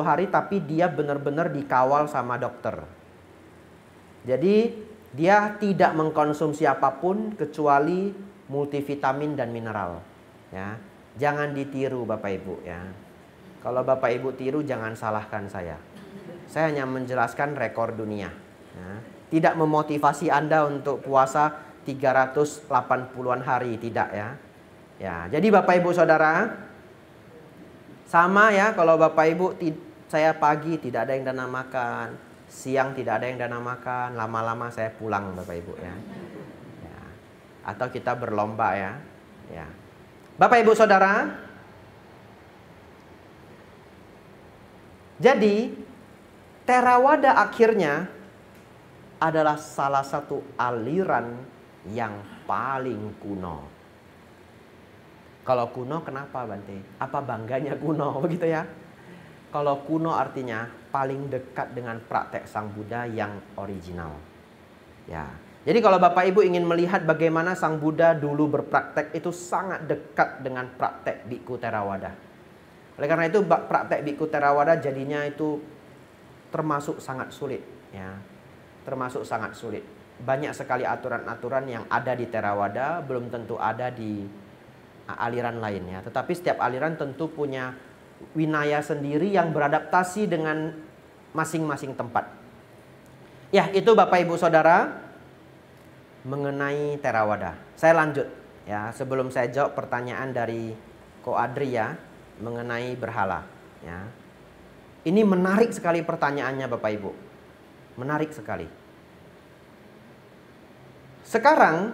hari tapi dia benar-benar dikawal sama dokter. Jadi dia tidak mengkonsumsi apapun kecuali multivitamin dan mineral. Ya. Jangan ditiru Bapak Ibu ya. Kalau Bapak Ibu tiru jangan salahkan saya. Saya hanya menjelaskan rekor dunia. Ya. Tidak memotivasi Anda untuk puasa 380-an hari, tidak ya. Ya, jadi Bapak Ibu Saudara, sama ya kalau Bapak Ibu saya pagi tidak ada yang dana makan, siang tidak ada yang dana makan, lama-lama saya pulang Bapak Ibu ya. Ya. Atau kita berlomba ya. Ya. Bapak Ibu Saudara, jadi Theravada akhirnya adalah salah satu aliran yang paling kuno. Kalau kuno kenapa Bante? Apa bangganya kuno begitu ya? Kalau kuno artinya paling dekat dengan praktek Sang Buddha yang original. Ya. Jadi kalau Bapak Ibu ingin melihat bagaimana Sang Buddha dulu berpraktek, itu sangat dekat dengan praktek Bhikkhu Theravada. Oleh karena itu praktek Bhikkhu Theravada jadinya itu termasuk sangat sulit, ya. Termasuk sangat sulit. Banyak sekali aturan-aturan yang ada di Theravada belum tentu ada di aliran lainnya. Tetapi setiap aliran tentu punya winaya sendiri yang beradaptasi dengan masing-masing tempat. Ya, itu Bapak Ibu Saudara mengenai Theravada. Saya lanjut ya, sebelum saya jawab pertanyaan dari Ko Adri ya mengenai berhala ya. Ini menarik sekali pertanyaannya Bapak Ibu. Menarik sekali. Sekarang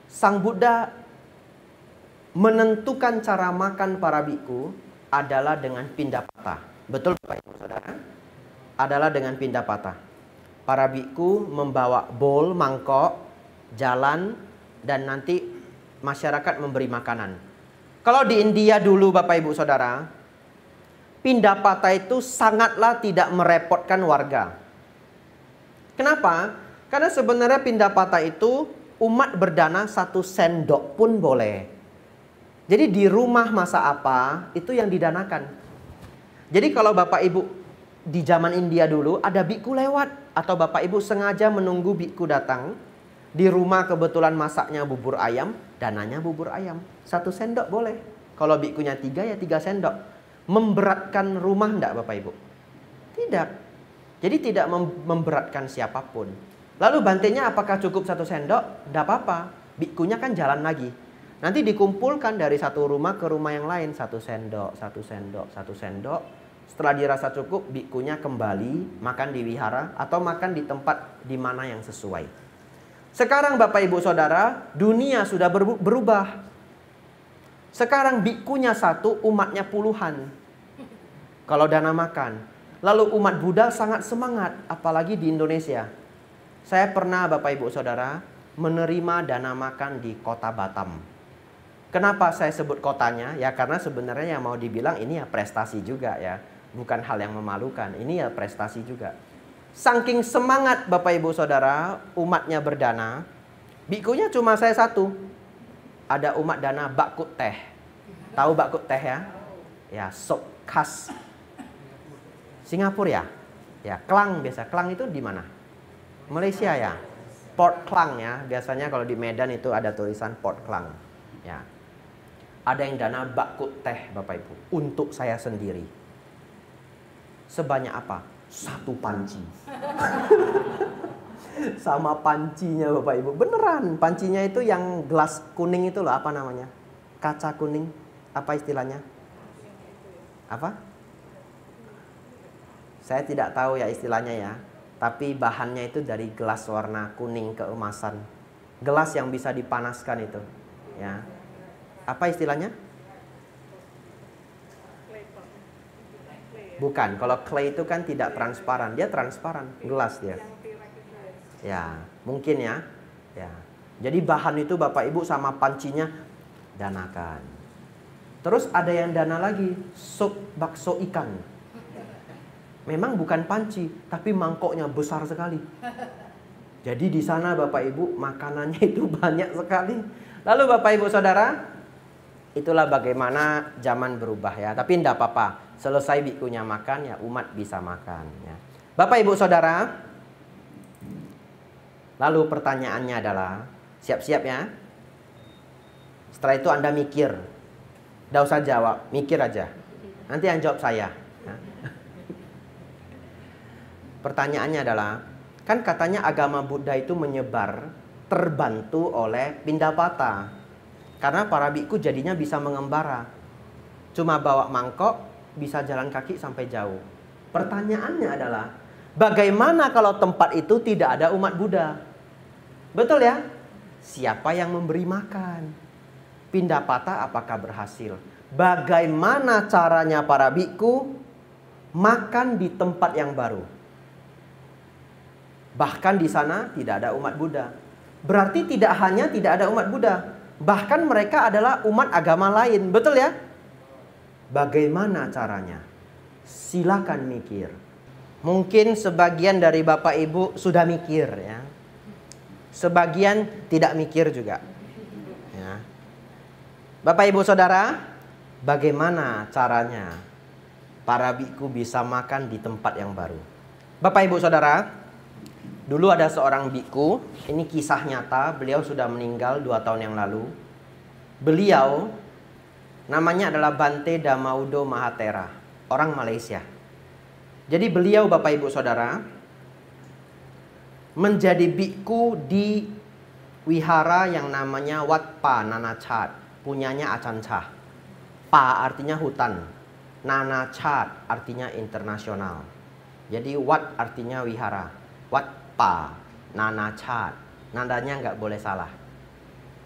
Sang Buddha menentukan cara makan para bhikkhu adalah dengan pindapata. Betul Bapak Ibu Saudara? Adalah dengan pindapata. Para bhikkhu membawa bowl, mangkok, jalan, dan nanti masyarakat memberi makanan. Kalau di India dulu Bapak Ibu Saudara, pindapata itu sangatlah tidak merepotkan warga. Kenapa? Karena sebenarnya pindapata itu umat berdana 1 sendok pun boleh. Jadi di rumah masa apa itu yang didanakan. Jadi kalau Bapak Ibu di zaman India dulu ada bhikkhu lewat, atau Bapak Ibu sengaja menunggu bhikkhu datang, di rumah kebetulan masaknya bubur ayam, dananya bubur ayam 1 sendok boleh. Kalau bhikkhunya 3 ya 3 sendok. Memberatkan rumah enggak Bapak Ibu? Tidak. Jadi tidak memberatkan siapapun. Lalu bantenya apakah cukup 1 sendok? Tidak apa-apa. Bhikkhunya kan jalan lagi. Nanti dikumpulkan dari satu rumah ke rumah yang lain. 1 sendok, 1 sendok, 1 sendok. Setelah dirasa cukup, bhikkhunya kembali makan di wihara atau makan di tempat di mana yang sesuai. Sekarang Bapak Ibu Saudara, dunia sudah berubah. Sekarang bhikkhunya 1, umatnya puluhan. Kalau dana makan. Lalu umat Buddha sangat semangat, apalagi di Indonesia. Saya pernah Bapak Ibu Saudara menerima dana makan di kota Batam. Kenapa saya sebut kotanya? Ya karena sebenarnya yang mau dibilang ini ya prestasi juga ya. Bukan hal yang memalukan, ini ya prestasi juga. Saking semangat Bapak Ibu Saudara, umatnya berdana, bhikkhunya cuma saya 1. Ada umat dana bakut teh. Tahu bakut teh ya? Ya, sop khas Singapura ya? Ya, Klang biasa. Klang itu di mana? Malaysia ya? Port Klang ya. Biasanya kalau di Medan itu ada tulisan Port Klang. Ya. Ada yang dana bakut teh Bapak Ibu untuk saya sendiri. Sebanyak apa? 1 panci. Sama pancinya Bapak Ibu. Beneran. Pancinya itu yang gelas kuning itu loh. Apa namanya? Kaca kuning. Apa istilahnya? Apa? Saya tidak tahu ya istilahnya ya. Tapi bahannya itu dari gelas warna kuning keemasan. Gelas yang bisa dipanaskan itu. Ya. Apa istilahnya? Bukan, kalau clay itu kan tidak transparan, dia transparan, gelas dia. Ya, mungkin ya. Ya. Jadi bahan itu Bapak Ibu sama pancinya danakan. Terus ada yang dana lagi, sup bakso ikan. Memang bukan panci, tapi mangkoknya besar sekali. Jadi di sana Bapak Ibu makanannya itu banyak sekali. Lalu Bapak Ibu Saudara, itulah bagaimana zaman berubah ya. Tapi tidak apa-apa. Selesai bhikkhunya makan ya umat bisa makan ya. Bapak Ibu Saudara, lalu pertanyaannya adalah, siap-siap ya. Setelah itu Anda mikir. Tidak usah jawab, mikir aja. Nanti yang jawab saya. Pertanyaannya adalah, kan katanya agama Buddha itu menyebar terbantu oleh pindapata. Karena para bhikkhu jadinya bisa mengembara. Cuma bawa mangkok, bisa jalan kaki sampai jauh. Pertanyaannya adalah, bagaimana kalau tempat itu tidak ada umat Buddha? Betul ya? Siapa yang memberi makan? Pindapata apakah berhasil? Bagaimana caranya para biku makan di tempat yang baru? Bahkan di sana tidak ada umat Buddha. Berarti tidak hanya tidak ada umat Buddha, bahkan mereka adalah umat agama lain. Betul ya? Bagaimana caranya? Silakan mikir. Mungkin sebagian dari Bapak Ibu sudah mikir ya. Sebagian tidak mikir juga. Ya. Bapak Ibu Saudara, bagaimana caranya para biku bisa makan di tempat yang baru? Bapak Ibu Saudara, dulu ada seorang biku, ini kisah nyata, beliau sudah meninggal 2 tahun yang lalu. Beliau namanya adalah Bante Damaudo Mahatera, orang Malaysia. Jadi beliau Bapak Ibu Saudara menjadi biku di wihara yang namanya Wat Pa Nanachat, punyanya Ajahn Chah. Pa artinya hutan, Nanachat artinya internasional. Jadi Wat artinya wihara, Wat Pa Nanachat, nadanya nggak boleh salah.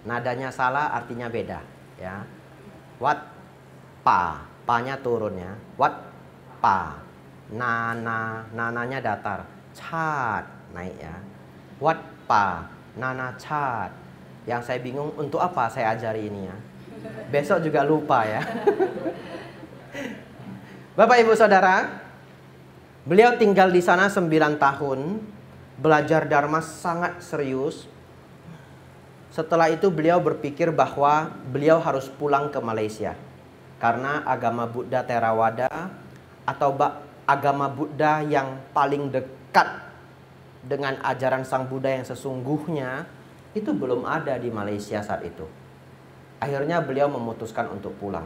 Nadanya salah artinya beda ya. Wat Pa, pa-nya turun ya. Wat Pa, nananya datar, chat naik ya. Wat Pa Nanachat. Yang saya bingung untuk apa saya ajari ini ya. Besok juga lupa ya. Bapak Ibu Saudara, beliau tinggal di sana 9 tahun, belajar Dharma sangat serius. Setelah itu beliau berpikir bahwa beliau harus pulang ke Malaysia. Karena agama Buddha Theravada atau agama Buddha yang paling dekat dengan ajaran Sang Buddha yang sesungguhnya itu belum ada di Malaysia saat itu. Akhirnya beliau memutuskan untuk pulang.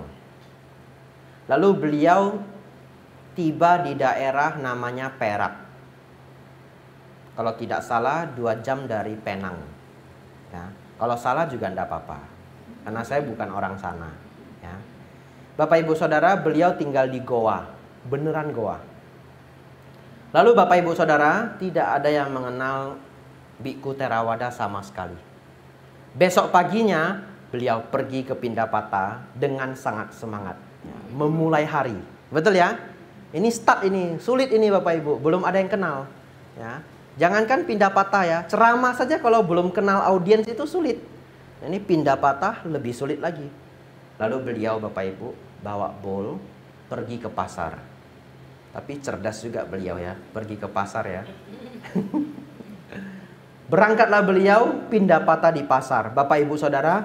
Lalu beliau tiba di daerah namanya Perak. Kalau tidak salah 2 jam dari Penang ya. Kalau salah juga tidak apa-apa, karena saya bukan orang sana ya. Bapak Ibu Saudara, beliau tinggal di goa, beneran goa. Lalu Bapak Ibu Saudara, tidak ada yang mengenal biku Theravada sama sekali. Besok paginya beliau pergi ke Pindapata dengan sangat semangat ya, memulai hari. Betul ya? Ini start ini, sulit ini Bapak Ibu, belum ada yang kenal ya. Jangankan Pindapata ya, ceramah saja kalau belum kenal audiens itu sulit. Ini Pindapata lebih sulit lagi. Lalu beliau Bapak Ibu bawa bowl pergi ke pasar. Tapi cerdas juga beliau ya, pergi ke pasar ya. Berangkatlah beliau Pindapata di pasar. Bapak Ibu Saudara,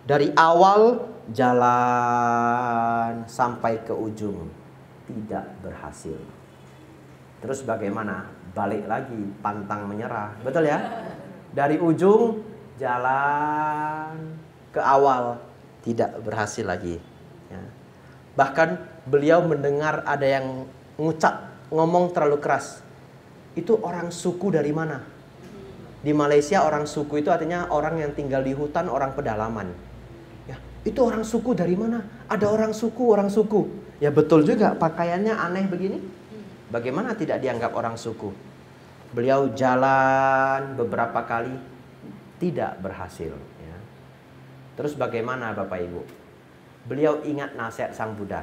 dari awal jalan sampai ke ujung tidak berhasil. Terus bagaimana? Balik lagi, pantang menyerah. Betul ya? Dari ujung jalan ke awal tidak berhasil lagi ya. Bahkan beliau mendengar ada yang ngomong terlalu keras. Itu orang suku dari mana? Di Malaysia orang suku itu artinya orang yang tinggal di hutan, orang pedalaman ya. Itu orang suku dari mana? Ada orang suku. Ya betul juga, pakaiannya aneh begini. Bagaimana tidak dianggap orang suku? Beliau jalan beberapa kali tidak berhasil ya. Terus bagaimana Bapak Ibu? Beliau ingat nasihat Sang Buddha.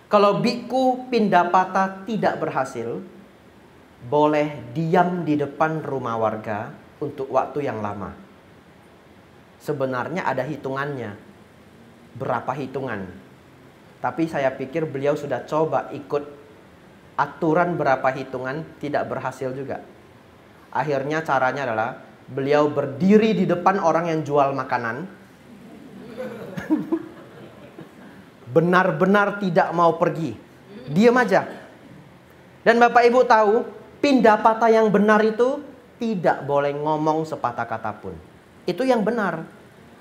Kalau biku Pindapata tidak berhasil, boleh diam di depan rumah warga untuk waktu yang lama. Sebenarnya ada hitungannya. Berapa hitungan? Tapi saya pikir beliau sudah coba ikut aturan berapa hitungan, tidak berhasil juga. Akhirnya caranya adalah beliau berdiri di depan orang yang jual makanan. Benar-benar tidak mau pergi. Diam aja. Dan Bapak Ibu tahu, Pindapata yang benar itu tidak boleh ngomong sepatah kata pun. Itu yang benar.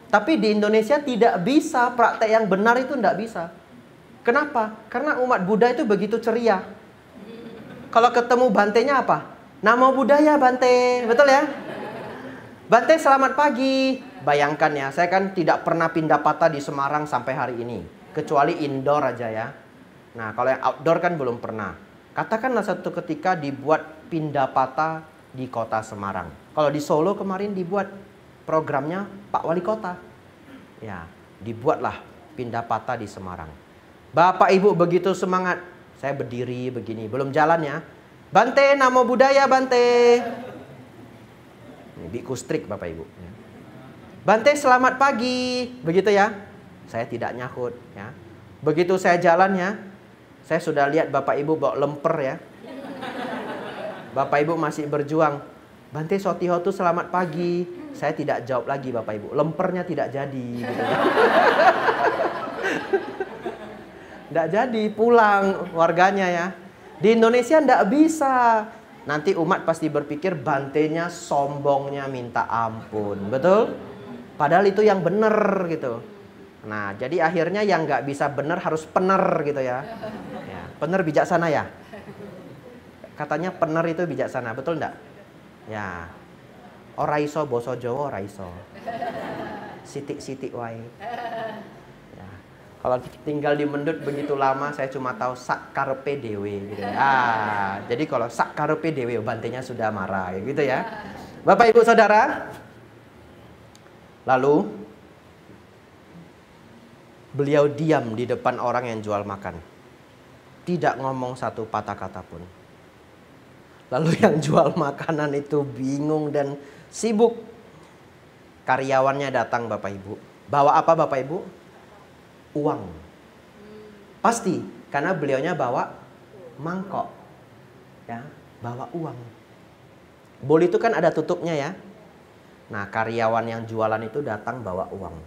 Tapi di Indonesia tidak bisa, praktek yang benar itu tidak bisa. Kenapa? Karena umat Buddha itu begitu ceria. Kalau ketemu Bantenya apa? Namo Buddhaya Bante. Betul ya? Bante selamat pagi. Bayangkan ya, saya kan tidak pernah Pindapata di Semarang sampai hari ini. Kecuali indoor aja ya. Nah kalau yang outdoor kan belum pernah. Katakanlah satu ketika dibuat Pindapata di kota Semarang. Kalau di Solo kemarin dibuat programnya Pak Wali Kota. Ya, dibuatlah pindah patah di Semarang. Bapak Ibu begitu semangat. Saya berdiri begini, belum jalan ya. Bante, namo budaya Bante. Ini biku strik Bapak Ibu. Bante, selamat pagi. Begitu ya. Saya tidak nyahut ya. Begitu saya jalan ya, saya sudah lihat Bapak Ibu bawa lemper ya. Bapak Ibu masih berjuang. Bante Sotihotu selamat pagi. Saya tidak jawab lagi Bapak Ibu. Lempernya tidak jadi. Gitu. Tidak jadi, pulang warganya ya. Di Indonesia tidak bisa. Nanti umat pasti berpikir Bantenya sombongnya minta ampun. Betul? Padahal itu yang benar gitu. Nah, jadi akhirnya yang nggak bisa benar harus pener gitu ya. Ya, pener bijaksana ya. Katanya pener itu bijaksana, betul enggak? Ya. Ora iso basa Jawa ora iso. Sitik-sitik wae. Ya. Kalau tinggal di Mendut begitu lama saya cuma tahu sak karepe dhewe gitu. Jadi kalau sak karepe dhewe Bantenya sudah marah gitu ya. Bapak Ibu Saudara, lalu beliau diam di depan orang yang jual makan. Tidak ngomong satu patah kata pun. Lalu yang jual makanan itu bingung dan sibuk. Karyawannya datang Bapak Ibu. Bawa apa Bapak Ibu? Uang. Pasti, karena beliaunya bawa mangkok. Ya, bawa uang. Bowl itu kan ada tutupnya ya. Nah, karyawan yang jualan itu datang bawa uang.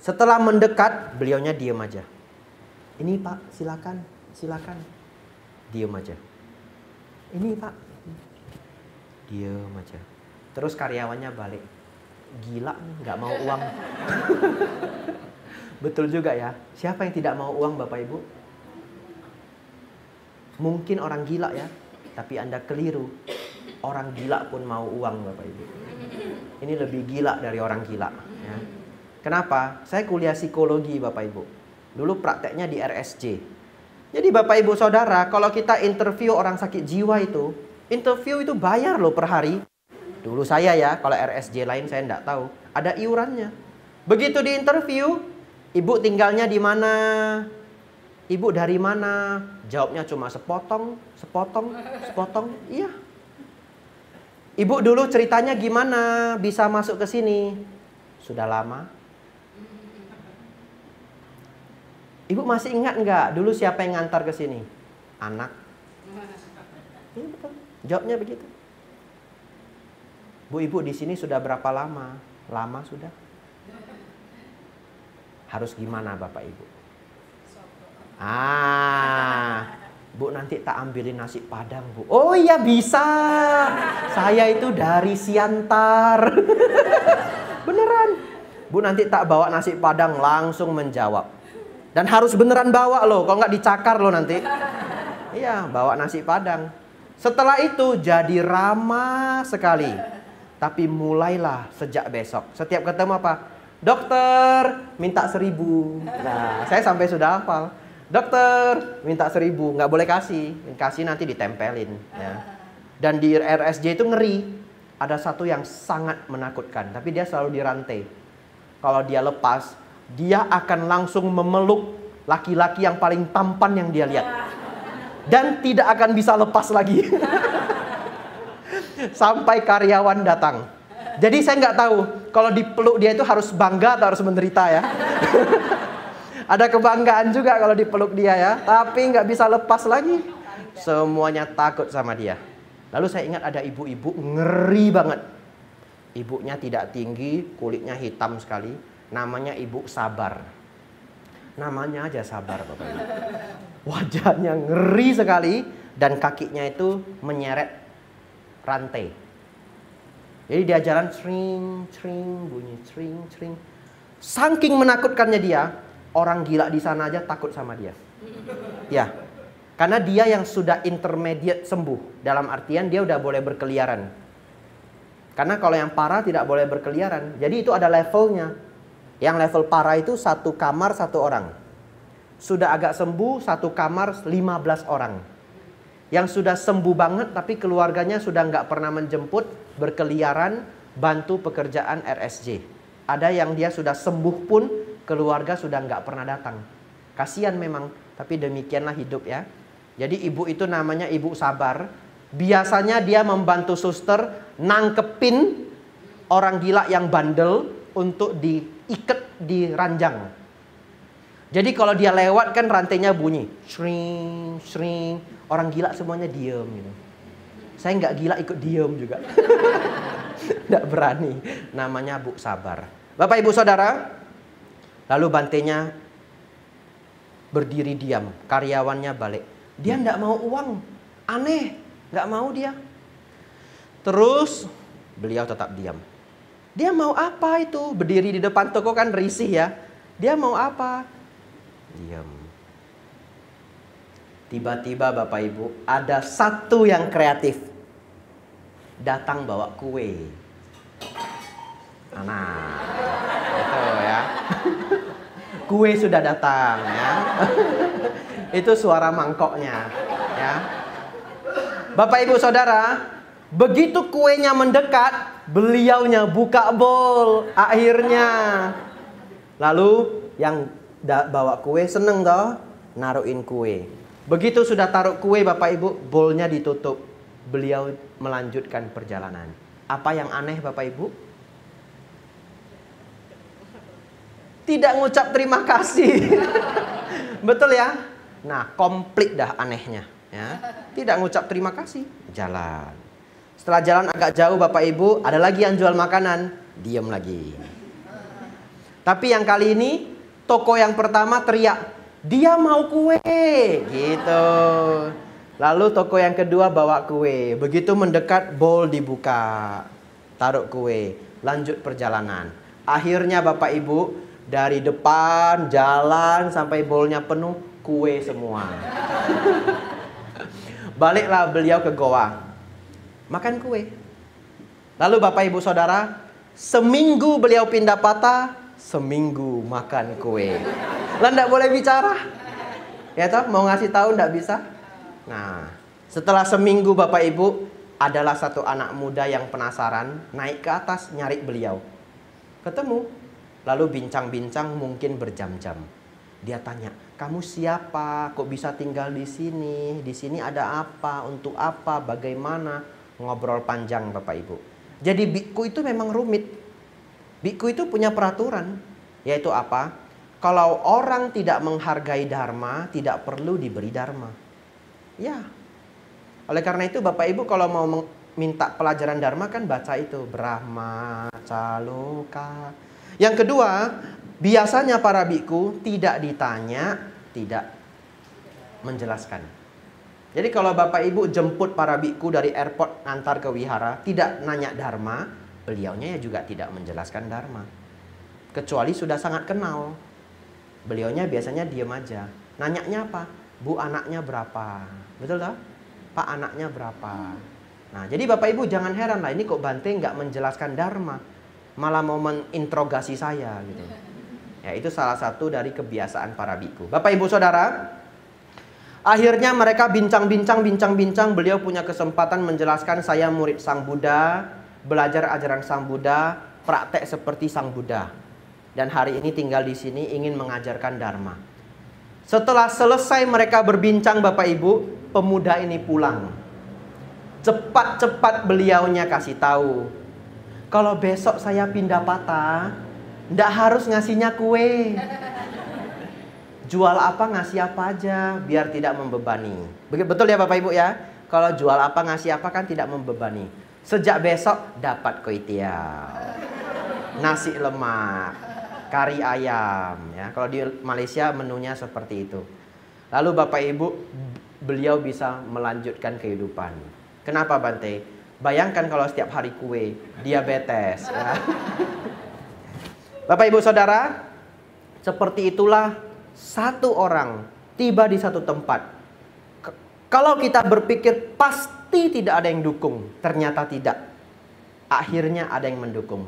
Setelah mendekat, beliaunya diam aja. Ini Pak, silakan, silakan. Diam aja. Ini Pak. Diam aja. Terus karyawannya balik. Gila nih, nggak mau uang. Betul juga ya. Siapa yang tidak mau uang Bapak Ibu? Mungkin orang gila ya. Tapi Anda keliru. Orang gila pun mau uang Bapak Ibu. Ini lebih gila dari orang gila ya. Kenapa? Saya kuliah psikologi Bapak Ibu. Dulu prakteknya di RSJ. Jadi Bapak Ibu Saudara, kalau kita interview orang sakit jiwa itu, interview itu bayar loh per hari. Dulu saya ya, kalau RSJ lain saya enggak tahu. Ada iurannya. Begitu di interview, Ibu tinggalnya di mana? Ibu dari mana? Jawabnya cuma sepotong, sepotong, sepotong. Iya. Ibu dulu ceritanya gimana bisa masuk ke sini? Sudah lama. Ibu masih ingat nggak dulu siapa yang ngantar ke sini? Anak. Iya betul. Jawabnya begitu. Bu, Ibu di sini sudah berapa lama? Lama sudah. Harus gimana Bapak Ibu? Bu nanti tak ambilin nasi padang Bu. Oh iya bisa. Saya itu dari Siantar. Beneran. Bu nanti tak bawa nasi padang, langsung menjawab. Dan harus beneran bawa loh, kalau nggak dicakar loh nanti. Iya, bawa nasi padang. Setelah itu jadi ramah sekali. Tapi mulailah sejak besok. Setiap ketemu apa? Dokter, minta 1.000. Nah, saya sampai sudah hafal. Dokter, minta 1.000. Nggak boleh kasih. Kasih nanti ditempelin. Ya. Dan di RSJ itu ngeri. Ada satu yang sangat menakutkan. Tapi dia selalu dirantai. Kalau dia lepas, dia akan langsung memeluk laki-laki yang paling tampan yang dia lihat. Dan tidak akan bisa lepas lagi. Sampai karyawan datang. Jadi saya nggak tahu kalau dipeluk dia itu harus bangga atau harus menderita ya. Ada kebanggaan juga kalau dipeluk dia ya. Tapi nggak bisa lepas lagi. Semuanya takut sama dia. Lalu saya ingat ada ibu-ibu ngeri banget. Ibunya tidak tinggi, kulitnya hitam sekali. Namanya Ibu Sabar. Namanya aja Sabar Bapak Ibu. Wajahnya ngeri sekali. Dan kakinya itu menyeret rantai. Jadi dia jalan cring, cring, bunyi cring, cring. Saking menakutkannya dia, orang gila di sana aja takut sama dia. Ya, karena dia yang sudah intermediate sembuh. Dalam artian dia udah boleh berkeliaran. Karena kalau yang parah tidak boleh berkeliaran. Jadi itu ada levelnya. Yang level parah itu 1 kamar 1 orang. Sudah agak sembuh 1 kamar 15 orang. Yang sudah sembuh banget tapi keluarganya sudah nggak pernah menjemput, berkeliaran, bantu pekerjaan RSJ. Ada yang dia sudah sembuh pun keluarga sudah nggak pernah datang. Kasihan memang, tapi demikianlah hidup ya. Jadi ibu itu namanya ibu sabar. Biasanya dia membantu suster nangkepin orang gila yang bandel untuk diikat di ranjang. Jadi kalau dia lewat kan rantainya bunyi, shring, shring. Orang gila semuanya diem gitu. Saya nggak gila ikut diem juga. Nggak berani. Namanya Bu Sabar. Bapak Ibu Saudara, lalu bantainya berdiri diam. Karyawannya balik. Dia nggak mau uang. Aneh. Nggak mau dia. Terus beliau tetap diam. Dia mau apa itu? Berdiri di depan toko kan risih ya. Dia mau apa? Diam. Tiba-tiba Bapak Ibu ada satu yang kreatif. Datang bawa kue. Nah, itu ya. Kue sudah datang ya. Itu suara mangkoknya ya. Bapak Ibu Saudara, begitu kuenya mendekat, beliaunya buka bowl akhirnya. Lalu yang bawa kue seneng toh, naruhin kue. Begitu sudah taruh kue Bapak Ibu, bowlnya ditutup. Beliau melanjutkan perjalanan. Apa yang aneh Bapak Ibu? Tidak ngucap terima kasih. Betul ya? Nah, komplit dah anehnya ya. Tidak ngucap terima kasih, jalan. Setelah jalan agak jauh Bapak Ibu, ada lagi yang jual makanan, diam lagi. Tapi yang kali ini toko yang pertama teriak, dia mau kue gitu. Lalu toko yang kedua bawa kue. Begitu mendekat, bowl dibuka. Taruh kue. Lanjut perjalanan. Akhirnya Bapak Ibu, dari depan, jalan, sampai bowlnya penuh, kue semua. Baliklah beliau ke goa. Makan kue. Lalu Bapak Ibu Saudara, seminggu beliau pindah patah, seminggu makan kue. Lah enggak boleh bicara. Ya toh, mau ngasih tahu enggak bisa. Nah, setelah seminggu Bapak Ibu, adalah satu anak muda yang penasaran, naik ke atas nyari beliau. Ketemu, lalu bincang-bincang mungkin berjam-jam. Dia tanya, kamu siapa? Kok bisa tinggal di sini? Di sini ada apa? Untuk apa? Bagaimana? Ngobrol panjang Bapak Ibu. Jadi biku itu memang rumit. Biku itu punya peraturan, yaitu apa? Kalau orang tidak menghargai dharma, tidak perlu diberi dharma. Ya, oleh karena itu Bapak Ibu kalau mau minta pelajaran dharma kan baca itu Brahma Caloka. Yang kedua, biasanya para biku tidak ditanya, tidak menjelaskan. Jadi kalau Bapak Ibu jemput para biku dari airport antar ke wihara, tidak nanya dharma, beliaunya ya juga tidak menjelaskan dharma. Kecuali sudah sangat kenal. Beliaunya biasanya diam aja. Nanyanya apa? Bu, anaknya berapa? Betul tak? Pak, anaknya berapa? Nah, jadi Bapak Ibu jangan heran lah, ini kok Bante nggak menjelaskan dharma, malah mau menginterogasi saya gitu. Ya, itu salah satu dari kebiasaan para biku. Bapak Ibu Saudara, akhirnya mereka bincang-bincang, beliau punya kesempatan menjelaskan, saya murid Sang Buddha, belajar ajaran Sang Buddha, praktek seperti Sang Buddha. Dan hari ini tinggal di sini ingin mengajarkan dharma. Setelah selesai mereka berbincang Bapak Ibu, pemuda ini pulang. Cepat-cepat beliaunya kasih tahu, kalau besok saya pindah patah, ndak harus ngasihnya kue. Jual apa ngasih apa aja, biar tidak membebani. Betul ya Bapak Ibu ya? Kalau jual apa ngasih apa kan tidak membebani. Sejak besok dapat kue tiaw, nasi lemak, kari ayam ya. Kalau di Malaysia menunya seperti itu. Lalu Bapak Ibu, beliau bisa melanjutkan kehidupan. Kenapa Bante? Bayangkan kalau setiap hari kue, diabetes ya. Bapak Ibu Saudara, seperti itulah satu orang tiba di satu tempat. Kalau kita berpikir pasti tidak ada yang dukung, ternyata tidak. Akhirnya ada yang mendukung.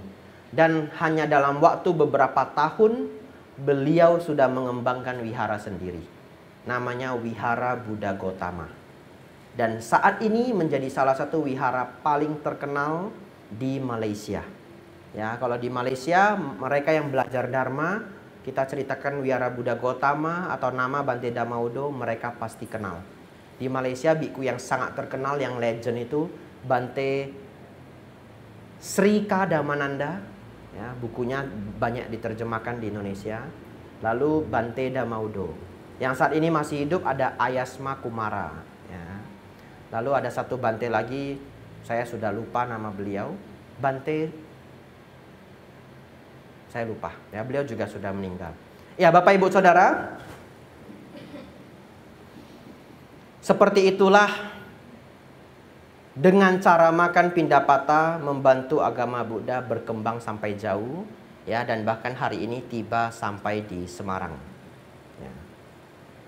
Dan hanya dalam waktu beberapa tahun, beliau sudah mengembangkan wihara sendiri. Namanya Wihara Buddha Gotama. Dan saat ini menjadi salah satu wihara paling terkenal di Malaysia. Ya, kalau di Malaysia mereka yang belajar Dharma, kita ceritakan Wihara Buddha Gautama atau nama Bante Dhamma-Udo, mereka pasti kenal. Di Malaysia biku yang sangat terkenal, yang legend itu Bante Sri K. Dhammananda, ya, bukunya banyak diterjemahkan di Indonesia. Lalu Bante Dhamma-Udo. Yang saat ini masih hidup ada Ayasma Kumara. Ya. Lalu ada satu Bante lagi, saya sudah lupa nama beliau. Bante, saya lupa. Ya, beliau juga sudah meninggal. Ya, Bapak Ibu Saudara, seperti itulah dengan cara makan Pindapata membantu agama Buddha berkembang sampai jauh, ya, dan bahkan hari ini tiba sampai di Semarang. Ya.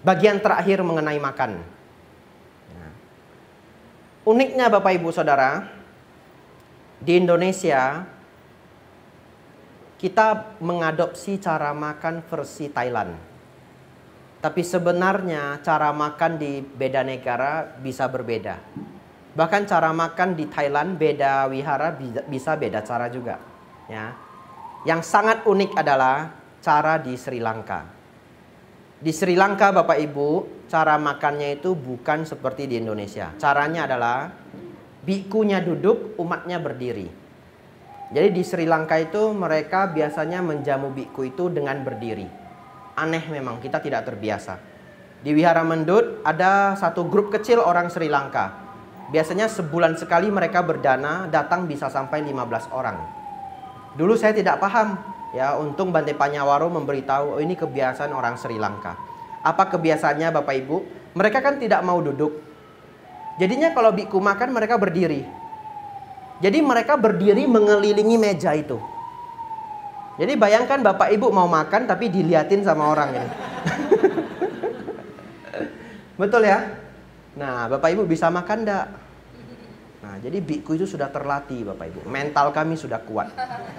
Bagian terakhir mengenai makan. Ya. Uniknya Bapak Ibu Saudara, di Indonesia kita mengadopsi cara makan versi Thailand. Tapi sebenarnya cara makan di beda negara bisa berbeda. Bahkan cara makan di Thailand beda wihara bisa beda cara juga. Ya. Yang sangat unik adalah cara di Sri Lanka. Di Sri Lanka Bapak Ibu, cara makannya itu bukan seperti di Indonesia. Caranya adalah bikunya duduk, umatnya berdiri. Jadi di Sri Lanka itu mereka biasanya menjamu biku itu dengan berdiri. Aneh memang, kita tidak terbiasa. Di Wihara Mendut ada satu grup kecil orang Sri Lanka. Biasanya sebulan sekali mereka berdana, datang bisa sampai 15 orang. Dulu saya tidak paham, ya, untung Bante Panyawaro memberitahu, oh ini kebiasaan orang Sri Lanka. Apa kebiasaannya Bapak Ibu? Mereka kan tidak mau duduk. Jadinya kalau biku makan mereka berdiri. Jadi mereka berdiri mengelilingi meja itu. Jadi bayangkan Bapak Ibu mau makan tapi diliatin sama orang ini. Betul ya? Nah, Bapak Ibu bisa makan enggak? Nah, jadi biku itu sudah terlatih Bapak Ibu. Mental kami sudah kuat.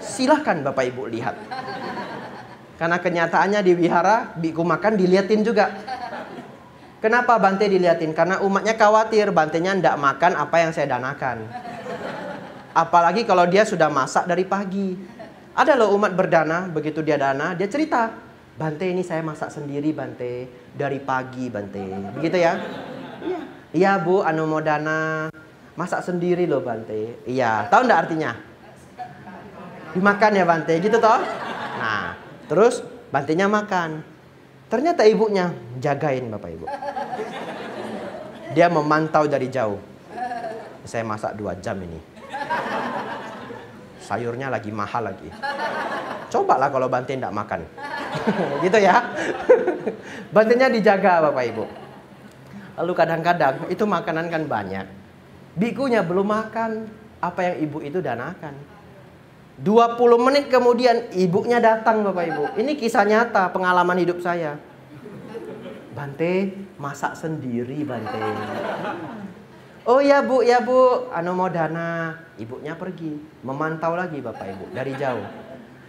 Silahkan Bapak Ibu lihat. Karena kenyataannya di wihara, biku makan diliatin juga. Kenapa Bante diliatin? Karena umatnya khawatir Bantenya enggak makan apa yang saya danakan. Apalagi kalau dia sudah masak dari pagi. Ada loh umat berdana, begitu dia dana, dia cerita. Bante ini saya masak sendiri Bante, dari pagi Bante. Begitu ya? Iya. Iya Bu, Anumodana. Masak sendiri loh Bante. Iya, tahu enggak artinya? Dimakan ya Bante, gitu toh? Nah, terus Bantenya makan. Ternyata ibunya jagain Bapak Ibu. Dia memantau dari jauh. Saya masak 2 jam ini. Sayurnya lagi mahal lagi. Cobalah kalau Bante enggak makan. Gitu ya. Bantenya dijaga Bapak Ibu. Lalu kadang-kadang itu makanan kan banyak. Bikunya belum makan apa yang ibu itu danakan. 20 menit kemudian ibunya datang Bapak Ibu. Ini kisah nyata, pengalaman hidup saya. Bante masak sendiri Bante. Oh ya Bu, Anumodana. Ibunya pergi, memantau lagi Bapak Ibu dari jauh.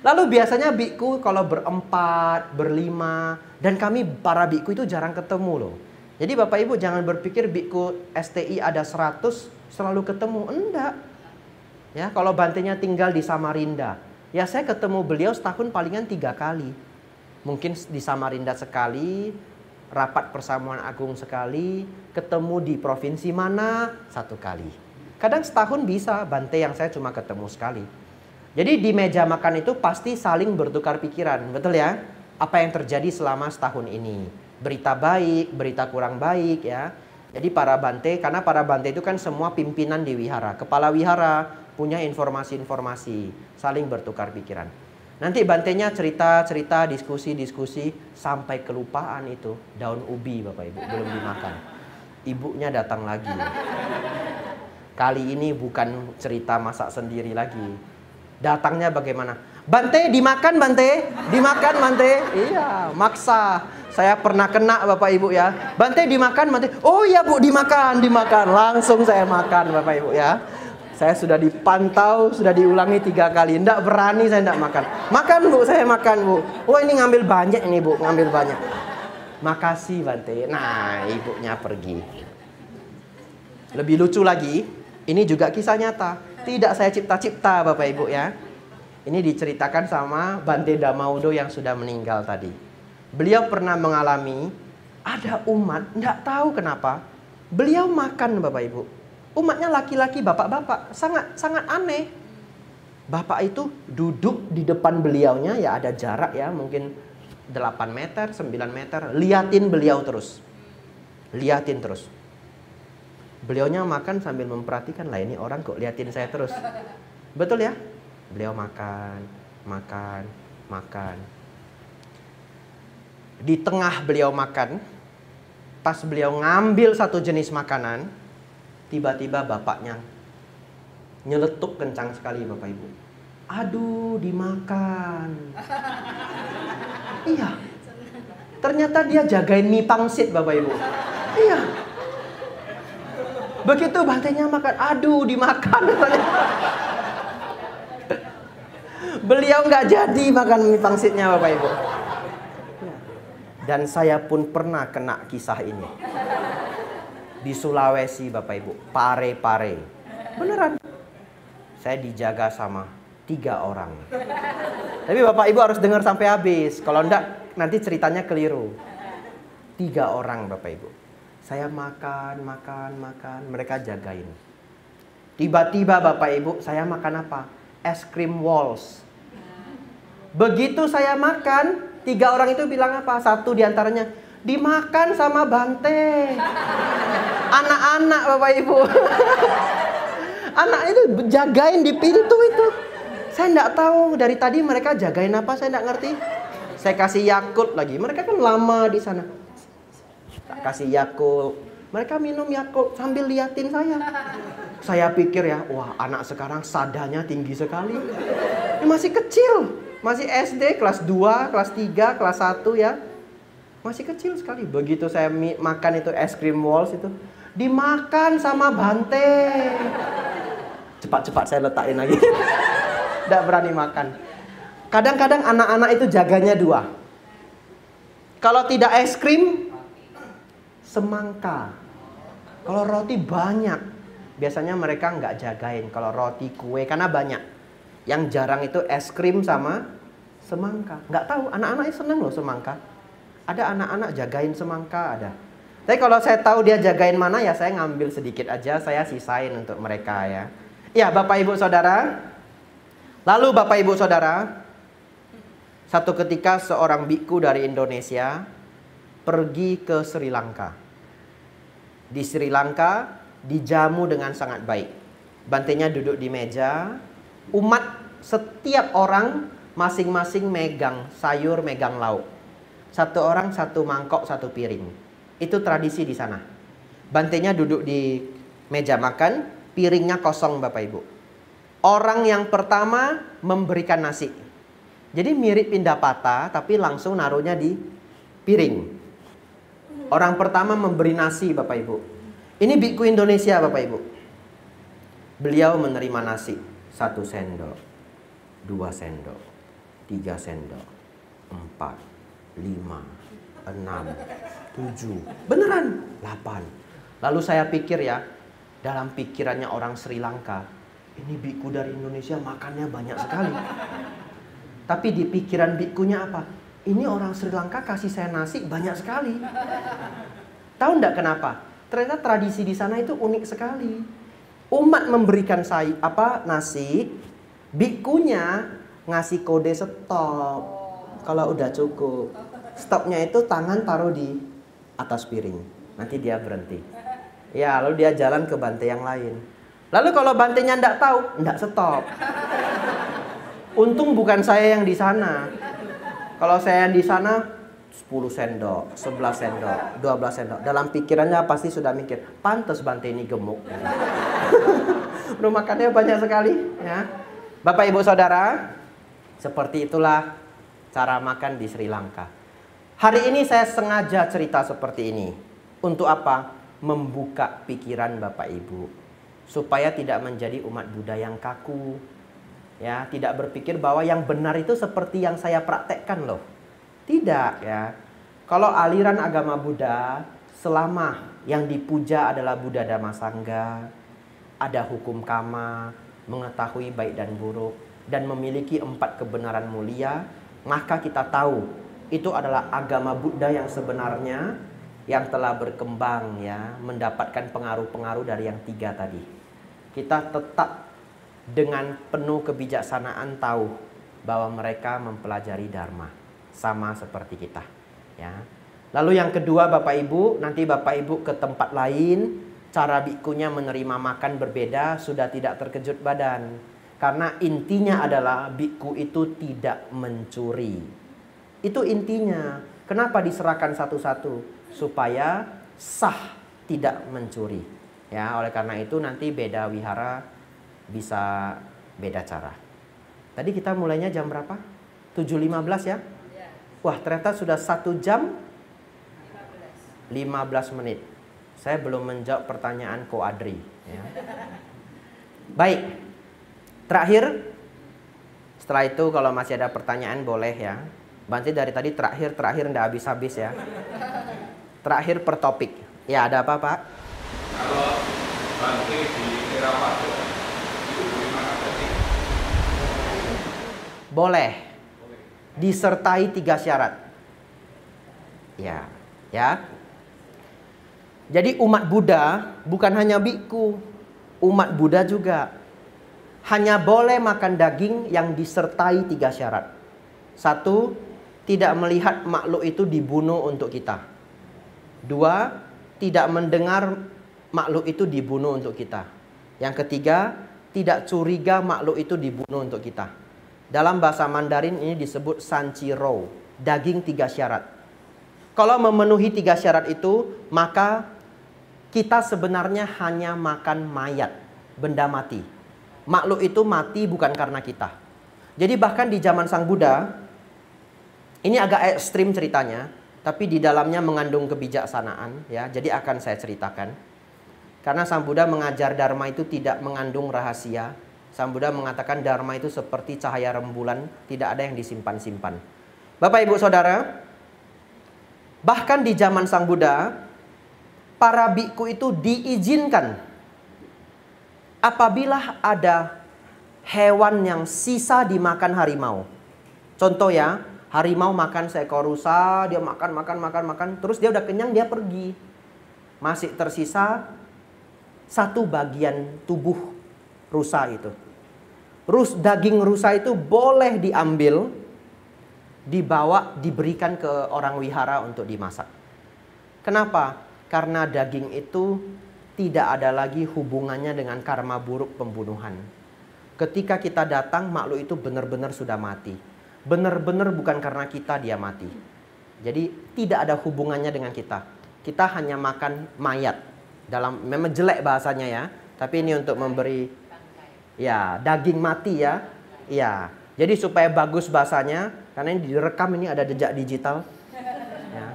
Lalu biasanya biku kalau berempat, berlima, dan kami para biku itu jarang ketemu loh. Jadi Bapak Ibu jangan berpikir biku STI ada 100 selalu ketemu, enggak. Ya, kalau Bantenya tinggal di Samarinda, ya saya ketemu beliau setahun palingan 3 kali. Mungkin di Samarinda sekali, rapat persamuan agung sekali, ketemu di provinsi mana 1 kali. Kadang setahun bisa Bante yang saya cuma ketemu sekali. Jadi di meja makan itu pasti saling bertukar pikiran, betul ya? Apa yang terjadi selama setahun ini? Berita baik, berita kurang baik ya. Jadi para Bante, karena para Bante itu kan semua pimpinan di wihara, kepala wihara punya informasi-informasi, saling bertukar pikiran. Nanti Bantenya cerita-cerita, diskusi-diskusi sampai kelupaan itu daun ubi Bapak Ibu belum dimakan. Ibunya datang lagi. Kali ini bukan cerita masak sendiri lagi. Datangnya bagaimana? Bante dimakan Bante, dimakan Bante. Iya, maksa. Saya pernah kena Bapak Ibu ya. Bante dimakan Bante. Oh iya Bu, dimakan. Langsung saya makan Bapak Ibu ya. Saya sudah dipantau, sudah diulangi 3 kali. Nggak berani saya nggak makan. Makan Bu, saya makan Bu. Oh ini ngambil banyak ini Bu, ngambil banyak. Makasih Bante. Nah, ibunya pergi. Lebih lucu lagi, ini juga kisah nyata. Tidak saya cipta-cipta Bapak Ibu ya. Ini diceritakan sama Bante Damaudo yang sudah meninggal tadi. Beliau pernah mengalami ada umat, nggak tahu kenapa, beliau makan Bapak Ibu. Umatnya laki-laki, bapak-bapak, sangat aneh. Bapak itu duduk di depan beliaunya, ya ada jarak ya, mungkin 8 meter, 9 meter, liatin beliau terus. Liatin terus. Beliaunya makan sambil memperhatikan, lah ini orang kok liatin saya terus. Betul ya? Beliau makan. Di tengah beliau makan, pas beliau ngambil satu jenis makanan, tiba-tiba bapaknya nyeletuk kencang sekali Bapak Ibu. Aduh, dimakan. Iya. Ternyata dia jagain mie pangsit Bapak Ibu. Iya. Begitu bantainya makan, aduh dimakan. Beliau nggak jadi makan mie pangsitnya Bapak Ibu. Dan saya pun pernah kena kisah ini. Di Sulawesi Bapak Ibu, Pare-Pare. Beneran. Saya dijaga sama 3 orang. Tapi Bapak Ibu harus dengar sampai habis. Kalau enggak nanti ceritanya keliru. 3 orang Bapak Ibu. Saya makan, mereka jagain. Tiba-tiba Bapak Ibu, saya makan apa? Es krim Walls. Begitu saya makan, 3 orang itu bilang apa? Satu diantaranya, dimakan sama Bante. Anak-anak Bapak Ibu. Anak itu jagain di pintu itu. Saya enggak tahu dari tadi mereka jagain apa, saya enggak ngerti. Saya kasih Yakult lagi. Mereka kan lama di sana. Tak kasih Yakult. Mereka minum Yakult sambil liatin saya. Saya pikir ya, wah anak sekarang sadanya tinggi sekali. Ini masih kecil. Masih SD kelas 2, kelas 3, kelas 1 ya. Masih kecil sekali. Begitu saya makan itu es krim Walls itu, dimakan sama Bante. Cepat-cepat saya letakin lagi. Tidak berani makan. Kadang-kadang anak-anak itu jaganya 2. Kalau tidak es krim, semangka. Kalau roti banyak, biasanya mereka nggak jagain. Kalau roti, kue, karena banyak. Yang jarang itu es krim sama semangka. Nggak tahu, anak-anak seneng loh semangka. Ada anak-anak jagain semangka, ada. Tapi kalau saya tahu dia jagain mana, ya saya ngambil sedikit aja, saya sisain untuk mereka ya. Ya Bapak Ibu Saudara. Lalu Bapak Ibu Saudara, satu ketika seorang biku dari Indonesia pergi ke Sri Lanka. Di Sri Lanka dijamu dengan sangat baik. Bantenya duduk di meja. Umat setiap orang masing-masing megang sayur, megang lauk. Satu orang satu mangkok, satu piring. Itu tradisi di sana. Bantenya duduk di meja makan, piringnya kosong Bapak Ibu. Orang yang pertama memberikan nasi. Jadi mirip pindah patah, tapi langsung naruhnya di piring. Orang pertama memberi nasi Bapak Ibu. Ini biku Indonesia Bapak Ibu. Beliau menerima nasi. 1 sendok, 2 sendok, 3 sendok, 4, 5, 6, 7. Beneran 8. Lalu saya pikir ya, dalam pikirannya orang Sri Lanka, ini biku dari Indonesia makannya banyak sekali. Tapi di pikiran bikunya apa? Ini orang Sri Lanka kasih saya nasi banyak sekali. Tahu enggak kenapa? Ternyata tradisi di sana itu unik sekali. Umat memberikan nasi, bikunya ngasih kode stop. Kalau udah cukup. Stopnya itu tangan taruh di atas piring. Nanti dia berhenti. Ya, lalu dia jalan ke bante yang lain. Lalu kalau bantenya enggak tahu, enggak stop. Untung bukan saya yang di sana. Kalau saya yang di sana 10 sendok, 11 sendok, 12 sendok. Dalam pikirannya pasti sudah mikir, pantas bante ini gemuk. Udah makannya banyak sekali ya. Bapak Ibu Saudara, seperti itulah cara makan di Sri Lanka. Hari ini saya sengaja cerita seperti ini. Untuk apa? Membuka pikiran Bapak Ibu. Supaya tidak menjadi umat Buddha yang kaku. Ya, tidak berpikir bahwa yang benar itu seperti yang saya praktekkan loh. Tidak ya. Kalau aliran agama Buddha, selama yang dipuja adalah Buddha Dhamma Sangha, ada hukum kama, mengetahui baik dan buruk, dan memiliki 4 kebenaran mulia, maka kita tahu itu adalah agama Buddha yang sebenarnya, yang telah berkembang ya, mendapatkan pengaruh-pengaruh dari yang 3 tadi. Kita tetap dengan penuh kebijaksanaan tahu bahwa mereka mempelajari Dharma sama seperti kita ya. Lalu yang kedua Bapak Ibu, nanti Bapak Ibu ke tempat lain, cara bikunya menerima makan berbeda, sudah tidak terkejut badan. Karena intinya adalah biku itu tidak mencuri. Itu intinya. Kenapa diserahkan satu-satu? Supaya sah tidak mencuri. Ya, oleh karena itu nanti beda wihara bisa beda cara. Tadi kita mulainya jam berapa? 7.15 ya? Wah, ternyata sudah 1 jam 15 menit. Saya belum menjawab pertanyaan Ko Adri ya. Baik. Terakhir, setelah itu kalau masih ada pertanyaan boleh ya. Banti dari tadi terakhir enggak habis-habis ya. Terakhir per topik. Ya, ada apa Pak? Kalau Banti di Theravada itu boleh makan daging? Boleh. Disertai 3 syarat. Ya, ya. Jadi umat Buddha bukan hanya biku, umat Buddha juga hanya boleh makan daging yang disertai 3 syarat. 1, tidak melihat makhluk itu dibunuh untuk kita. 2, tidak mendengar makhluk itu dibunuh untuk kita. Yang ketiga, tidak curiga makhluk itu dibunuh untuk kita. Dalam bahasa Mandarin ini disebut sanchiro, daging 3 syarat. Kalau memenuhi 3 syarat itu, maka kita sebenarnya hanya makan mayat, benda mati. Makhluk itu mati bukan karena kita. Jadi bahkan di zaman Sang Buddha, ini agak ekstrim ceritanya, tapi di dalamnya mengandung kebijaksanaan ya. Jadi akan saya ceritakan. Karena Sang Buddha mengajar Dharma itu tidak mengandung rahasia. Sang Buddha mengatakan Dharma itu seperti cahaya rembulan, tidak ada yang disimpan-simpan. Bapak Ibu Saudara, bahkan di zaman Sang Buddha, para biku itu diizinkan apabila ada hewan yang sisa dimakan harimau. Contoh ya, harimau makan seekor rusa, dia makan, terus dia udah kenyang, dia pergi. Masih tersisa 1 bagian tubuh rusa itu. Daging rusa itu boleh diambil, dibawa, diberikan ke orang wihara untuk dimasak. Kenapa? Karena daging itu tidak ada lagi hubungannya dengan karma buruk pembunuhan. Ketika kita datang, makhluk itu benar-benar sudah mati. Benar-benar bukan karena kita dia mati. Jadi tidak ada hubungannya dengan kita. Kita hanya makan mayat. Memang jelek bahasanya ya, tapi ini untuk memberi ya daging mati ya. Ya. Jadi supaya bagus bahasanya, karena ini direkam, ini ada jejak digital. Ya.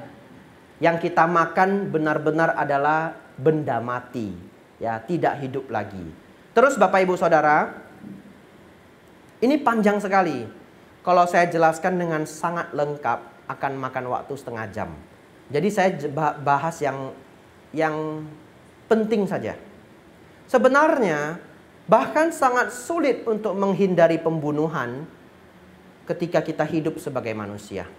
Yang kita makan benar-benar adalah benda mati, ya, tidak hidup lagi. Terus Bapak Ibu Saudara, ini panjang sekali. Kalau saya jelaskan dengan sangat lengkap akan makan waktu setengah jam. Jadi saya bahas yang penting saja. Sebenarnya bahkan sangat sulit untuk menghindari pembunuhan ketika kita hidup sebagai manusia.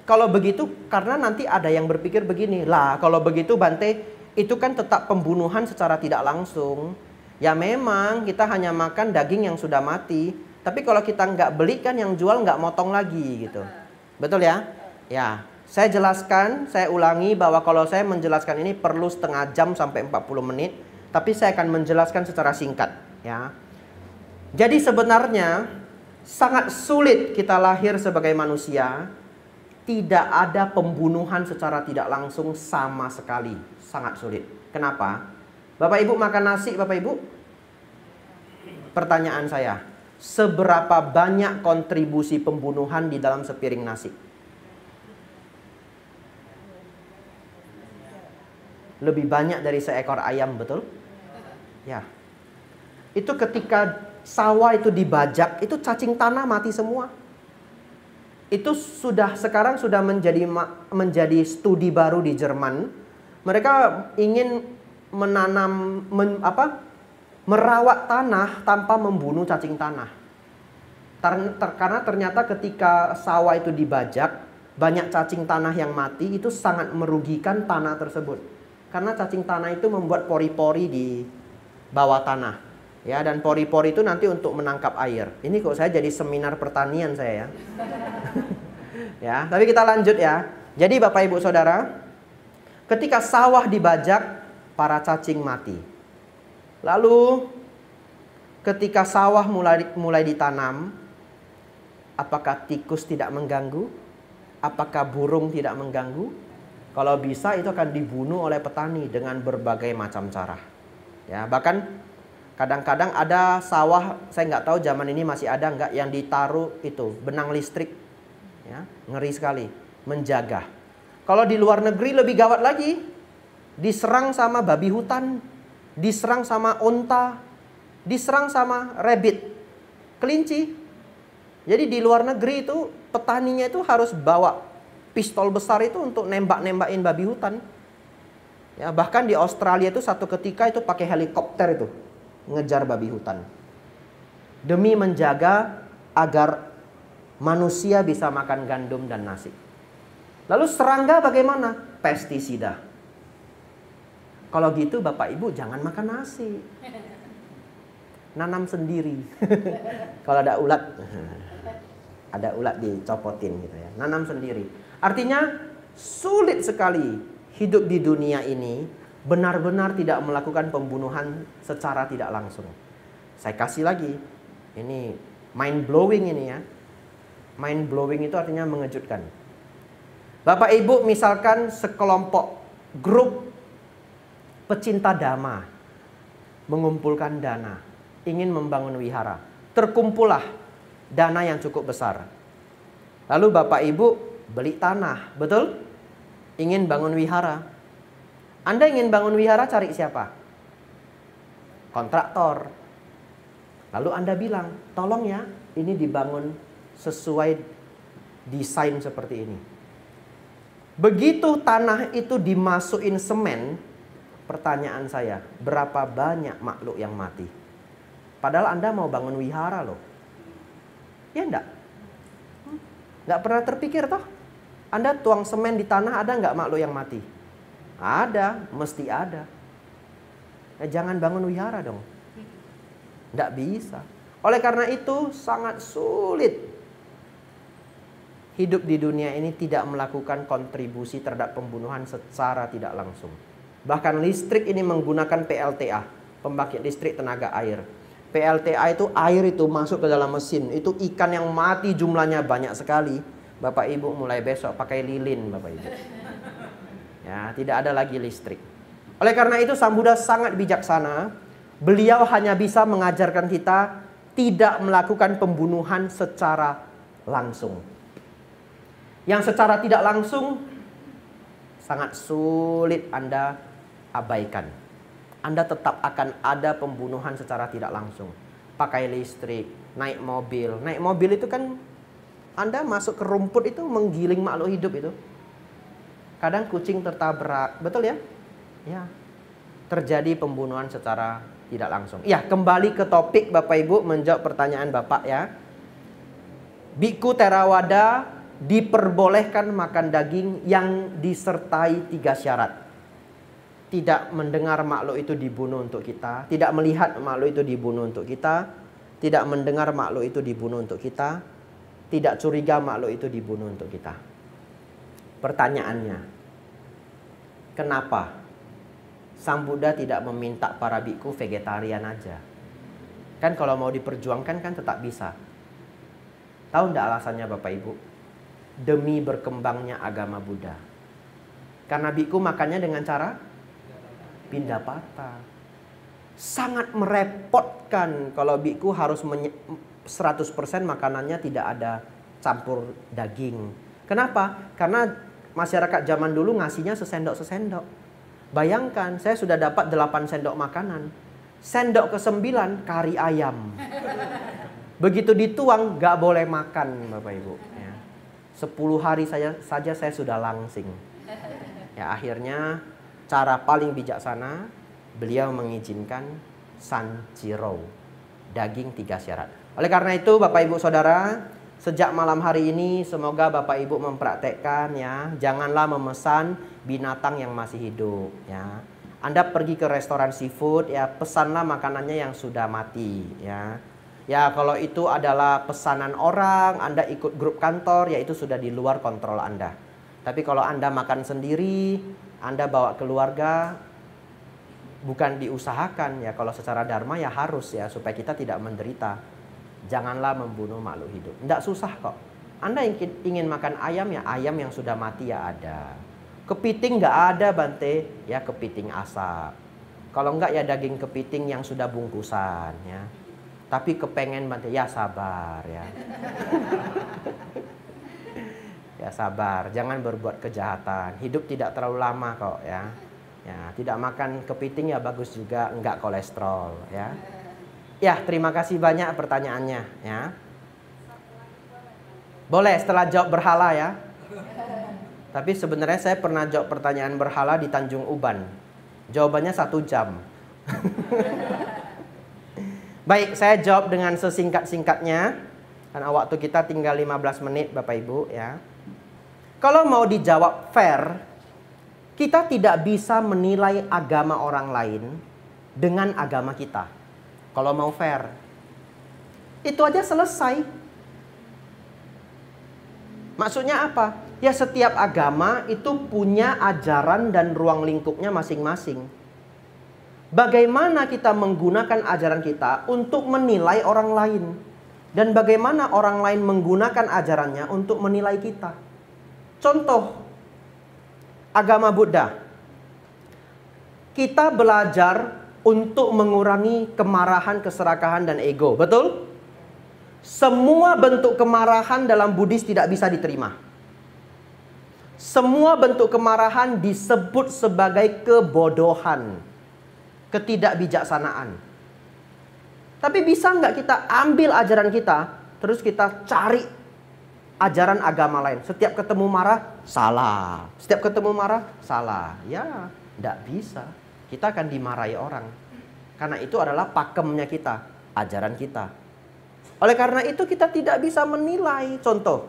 Kalau begitu, karena nanti ada yang berpikir begini, lah kalau begitu Bante, itu kan tetap pembunuhan secara tidak langsung. Ya memang kita hanya makan daging yang sudah mati, tapi kalau kita nggak beli kan yang jual nggak motong lagi gitu. Betul ya? Ya, saya jelaskan, saya ulangi bahwa kalau saya menjelaskan ini perlu setengah jam sampai 40 menit, tapi saya akan menjelaskan secara singkat ya. Jadi sebenarnya sangat sulit kita lahir sebagai manusia. Tidak ada pembunuhan secara tidak langsung sama sekali. Sangat sulit. Kenapa? Bapak Ibu makan nasi, Bapak Ibu? Pertanyaan saya, seberapa banyak kontribusi pembunuhan di dalam sepiring nasi? Lebih banyak dari seekor ayam, betul? Ya. Itu ketika sawah itu dibajak, itu cacing tanah mati semua. Itu sekarang sudah menjadi studi baru di Jerman. Mereka ingin menanam merawat tanah tanpa membunuh cacing tanah. Karena ternyata ketika sawah itu dibajak, banyak cacing tanah yang mati, itu sangat merugikan tanah tersebut. Karena cacing tanah itu membuat pori-pori di bawah tanah. Ya, dan pori-pori itu nanti untuk menangkap air. Ini kok saya jadi seminar pertanian saya ya. Ya, tapi kita lanjut ya. Jadi Bapak Ibu Saudara, ketika sawah dibajak, para cacing mati. Lalu ketika sawah mulai ditanam, apakah tikus tidak mengganggu? Apakah burung tidak mengganggu? Kalau bisa itu akan dibunuh oleh petani dengan berbagai macam cara. Ya, bahkan kadang-kadang ada sawah, saya nggak tahu zaman ini masih ada nggak, yang ditaruh itu benang listrik, ya, ngeri sekali, menjaga. Kalau di luar negeri lebih gawat lagi, diserang sama babi hutan, diserang sama onta, diserang sama rabbit, kelinci. Jadi di luar negeri itu petaninya itu harus bawa pistol besar itu untuk nembak-nembakin babi hutan. Ya, bahkan di Australia itu satu ketika itu pakai helikopter itu ngejar babi hutan. Demi menjaga agar manusia bisa makan gandum dan nasi. Lalu serangga bagaimana? Pestisida. Kalau gitu Bapak Ibu jangan makan nasi. Nanam sendiri. Kalau ada ulat dicopotin gitu ya. Nanam sendiri. Artinya sulit sekali hidup di dunia ini benar-benar tidak melakukan pembunuhan secara tidak langsung. Saya kasih lagi. Ini mind blowing ini ya. Mind blowing itu artinya mengejutkan. Bapak Ibu misalkan sekelompok grup pecinta dhamma mengumpulkan dana, ingin membangun wihara. Terkumpullah dana yang cukup besar. Lalu Bapak Ibu beli tanah, betul? Ingin bangun wihara. Anda ingin bangun wihara, cari siapa? Kontraktor. Lalu Anda bilang, tolong ya, ini dibangun sesuai desain seperti ini. Begitu tanah itu dimasukin semen, pertanyaan saya, berapa banyak makhluk yang mati? Padahal Anda mau bangun wihara loh. Ya enggak? Enggak pernah terpikir toh? Anda tuang semen di tanah, ada enggak makhluk yang mati? Ada, mesti ada. Jangan bangun wihara dong. Enggak bisa. Oleh karena itu sangat sulit hidup di dunia ini tidak melakukan kontribusi terhadap pembunuhan secara tidak langsung. Bahkan listrik ini menggunakan PLTA, pembangkit listrik tenaga air. PLTA itu air itu masuk ke dalam mesin, itu ikan yang mati jumlahnya banyak sekali. Bapak Ibu mulai besok pakai lilin Bapak Ibu. Ya, tidak ada lagi listrik. Oleh karena itu Sang Buddha sangat bijaksana. Beliau hanya bisa mengajarkan kita tidak melakukan pembunuhan secara langsung. Yang secara tidak langsung sangat sulit Anda abaikan. Anda tetap akan ada pembunuhan secara tidak langsung. Pakai listrik, naik mobil. Naik mobil itu kan Anda masuk ke rumput itu menggiling makhluk hidup itu. Kadang kucing tertabrak, betul ya? Ya. Terjadi pembunuhan secara tidak langsung. Ya, kembali ke topik Bapak Ibu menjawab pertanyaan Bapak ya. Bhikkhu Theravada diperbolehkan makan daging yang disertai 3 syarat. Tidak mendengar makhluk itu dibunuh untuk kita, tidak melihat makhluk itu dibunuh untuk kita, tidak mendengar makhluk itu dibunuh untuk kita, tidak curiga makhluk itu dibunuh untuk kita. Pertanyaannya, kenapa Sang Buddha tidak meminta para bhikkhu vegetarian aja? Kan kalau mau diperjuangkan kan tetap bisa. Tahu enggak alasannya Bapak Ibu? Demi berkembangnya agama Buddha. Karena bhikkhu makannya dengan cara pindapata. Sangat merepotkan kalau bhikkhu harus 100% makanannya tidak ada campur daging. Kenapa? Karena masyarakat zaman dulu ngasihnya sesendok-sesendok. Bayangkan, saya sudah dapat 8 sendok makanan. Sendok ke-9 kari ayam. Begitu dituang gak boleh makan Bapak Ibu. 10 hari saja saya sudah langsing. Ya, akhirnya cara paling bijaksana beliau mengizinkan Sanjiro. Daging 3 syarat. Oleh karena itu Bapak Ibu Saudara, sejak malam hari ini semoga Bapak Ibu mempraktekkan ya, janganlah memesan binatang yang masih hidup ya. Anda pergi ke restoran seafood ya, pesanlah makanannya yang sudah mati ya. Ya kalau itu adalah pesanan orang, Anda ikut grup kantor, ya itu sudah di luar kontrol Anda. Tapi kalau Anda makan sendiri, Anda bawa keluarga, bukan diusahakan ya, kalau secara dharma ya harus ya, supaya kita tidak menderita. Janganlah membunuh makhluk hidup. Tidak susah kok. Anda ingin makan ayam ya, ayam yang sudah mati ya ada. Kepiting nggak ada Bante, ya kepiting asap. Kalau enggak ya daging kepiting yang sudah bungkusan ya. Tapi kepengen Bante, ya sabar ya. Ya sabar, jangan berbuat kejahatan. Hidup tidak terlalu lama kok ya. Ya, tidak makan kepiting ya bagus juga, enggak kolesterol ya. Ya, terima kasih banyak pertanyaannya ya. Boleh setelah jawab berhala ya. Tapi sebenarnya saya pernah jawab pertanyaan berhala di Tanjung Uban. Jawabannya 1 jam. Baik, saya jawab dengan sesingkat-singkatnya. Karena waktu kita tinggal 15 menit Bapak Ibu ya. Kalau mau dijawab fair, kita tidak bisa menilai agama orang lain dengan agama kita. Kalau mau fair, itu aja selesai. Maksudnya apa? Ya setiap agama itu punya ajaran dan ruang lingkupnya masing-masing. Bagaimana kita menggunakan ajaran kita untuk menilai orang lain. Dan bagaimana orang lain menggunakan ajarannya untuk menilai kita. Contoh, agama Buddha. Kita belajar untuk mengurangi kemarahan, keserakahan, dan ego. Betul? Semua bentuk kemarahan dalam Buddhis tidak bisa diterima. Semua bentuk kemarahan disebut sebagai kebodohan, ketidakbijaksanaan. Tapi bisa nggak kita ambil ajaran kita, terus kita cari ajaran agama lain? Setiap ketemu marah, salah. Setiap ketemu marah, salah. Ya, nggak bisa. Kita akan dimarahi orang. Karena itu adalah pakemnya kita, ajaran kita. Oleh karena itu kita tidak bisa menilai. Contoh,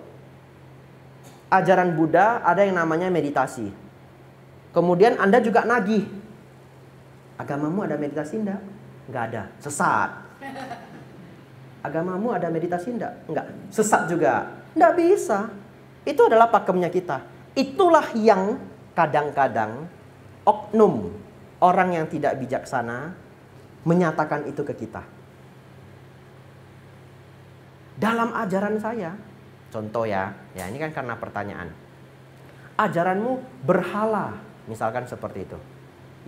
ajaran Buddha ada yang namanya meditasi. Kemudian Anda juga nagih. Agamamu ada meditasi enggak? Enggak ada. Sesat. Agamamu ada meditasi enggak? Enggak. Sesat juga. Enggak bisa. Itu adalah pakemnya kita. Itulah yang kadang-kadang oknum orang yang tidak bijaksana menyatakan itu ke kita. Dalam ajaran saya, contoh ya ini kan karena pertanyaan. Ajaranmu berhala, misalkan seperti itu.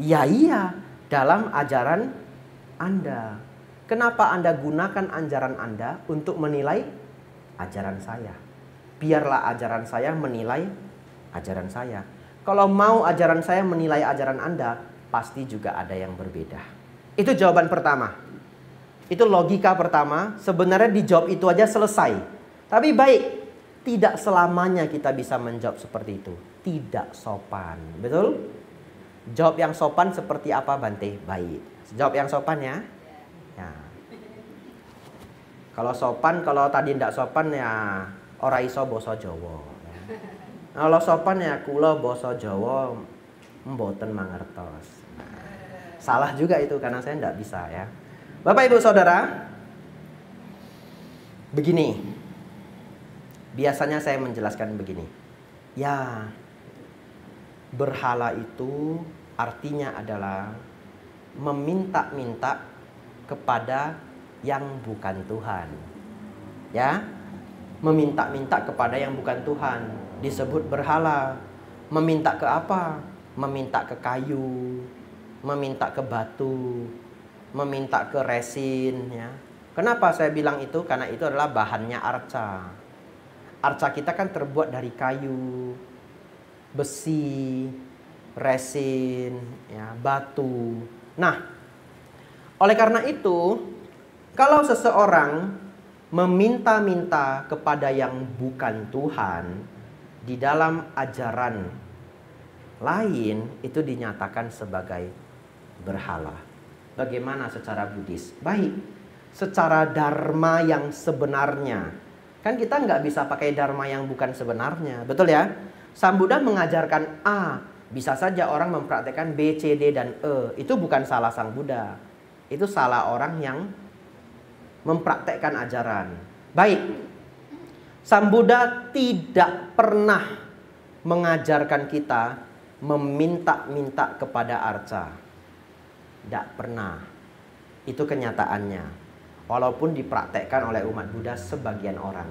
Iya, dalam ajaran Anda. Kenapa Anda gunakan ajaran Anda untuk menilai ajaran saya? Biarlah ajaran saya menilai ajaran saya. Kalau mau ajaran saya menilai ajaran Anda, pasti juga ada yang berbeda. Itu jawaban pertama. Itu logika pertama. Sebenarnya dijawab itu aja selesai. Tapi baik, tidak selamanya kita bisa menjawab seperti itu. Tidak sopan. Betul? Jawab yang sopan seperti apa Bante? Baik. Jawab yang sopan ya. Ya. Kalau sopan, kalau tadi tidak sopan ya ora iso basa Jawa. Ya. Kalau sopan ya kula basa Jawa mboten mangertos. Nah, salah juga itu karena saya tidak bisa ya. Bapak Ibu Saudara, begini. Biasanya saya menjelaskan begini. Ya, berhala itu artinya adalah meminta-minta kepada yang bukan Tuhan. Ya, meminta-minta kepada yang bukan Tuhan disebut berhala. Meminta ke apa? Meminta ke kayu, meminta ke batu, meminta ke resin ya. Kenapa saya bilang itu? Karena itu adalah bahannya arca. Arca kita kan terbuat dari kayu, besi, resin, ya, batu. Nah, oleh karena itu, kalau seseorang meminta-minta kepada yang bukan Tuhan di dalam ajaran lain, itu dinyatakan sebagai berhala. Bagaimana secara Buddhis? Baik, secara dharma yang sebenarnya. Kan kita nggak bisa pakai dharma yang bukan sebenarnya, betul ya? Sang Buddha mengajarkan A, bisa saja orang mempraktekkan B, C, D, dan E. Itu bukan salah Sang Buddha. Itu salah orang yang mempraktekkan ajaran. Baik, Sang Buddha tidak pernah mengajarkan kita meminta-minta kepada arca. Tidak pernah. Itu kenyataannya. Walaupun dipraktekkan oleh umat Buddha sebagian orang.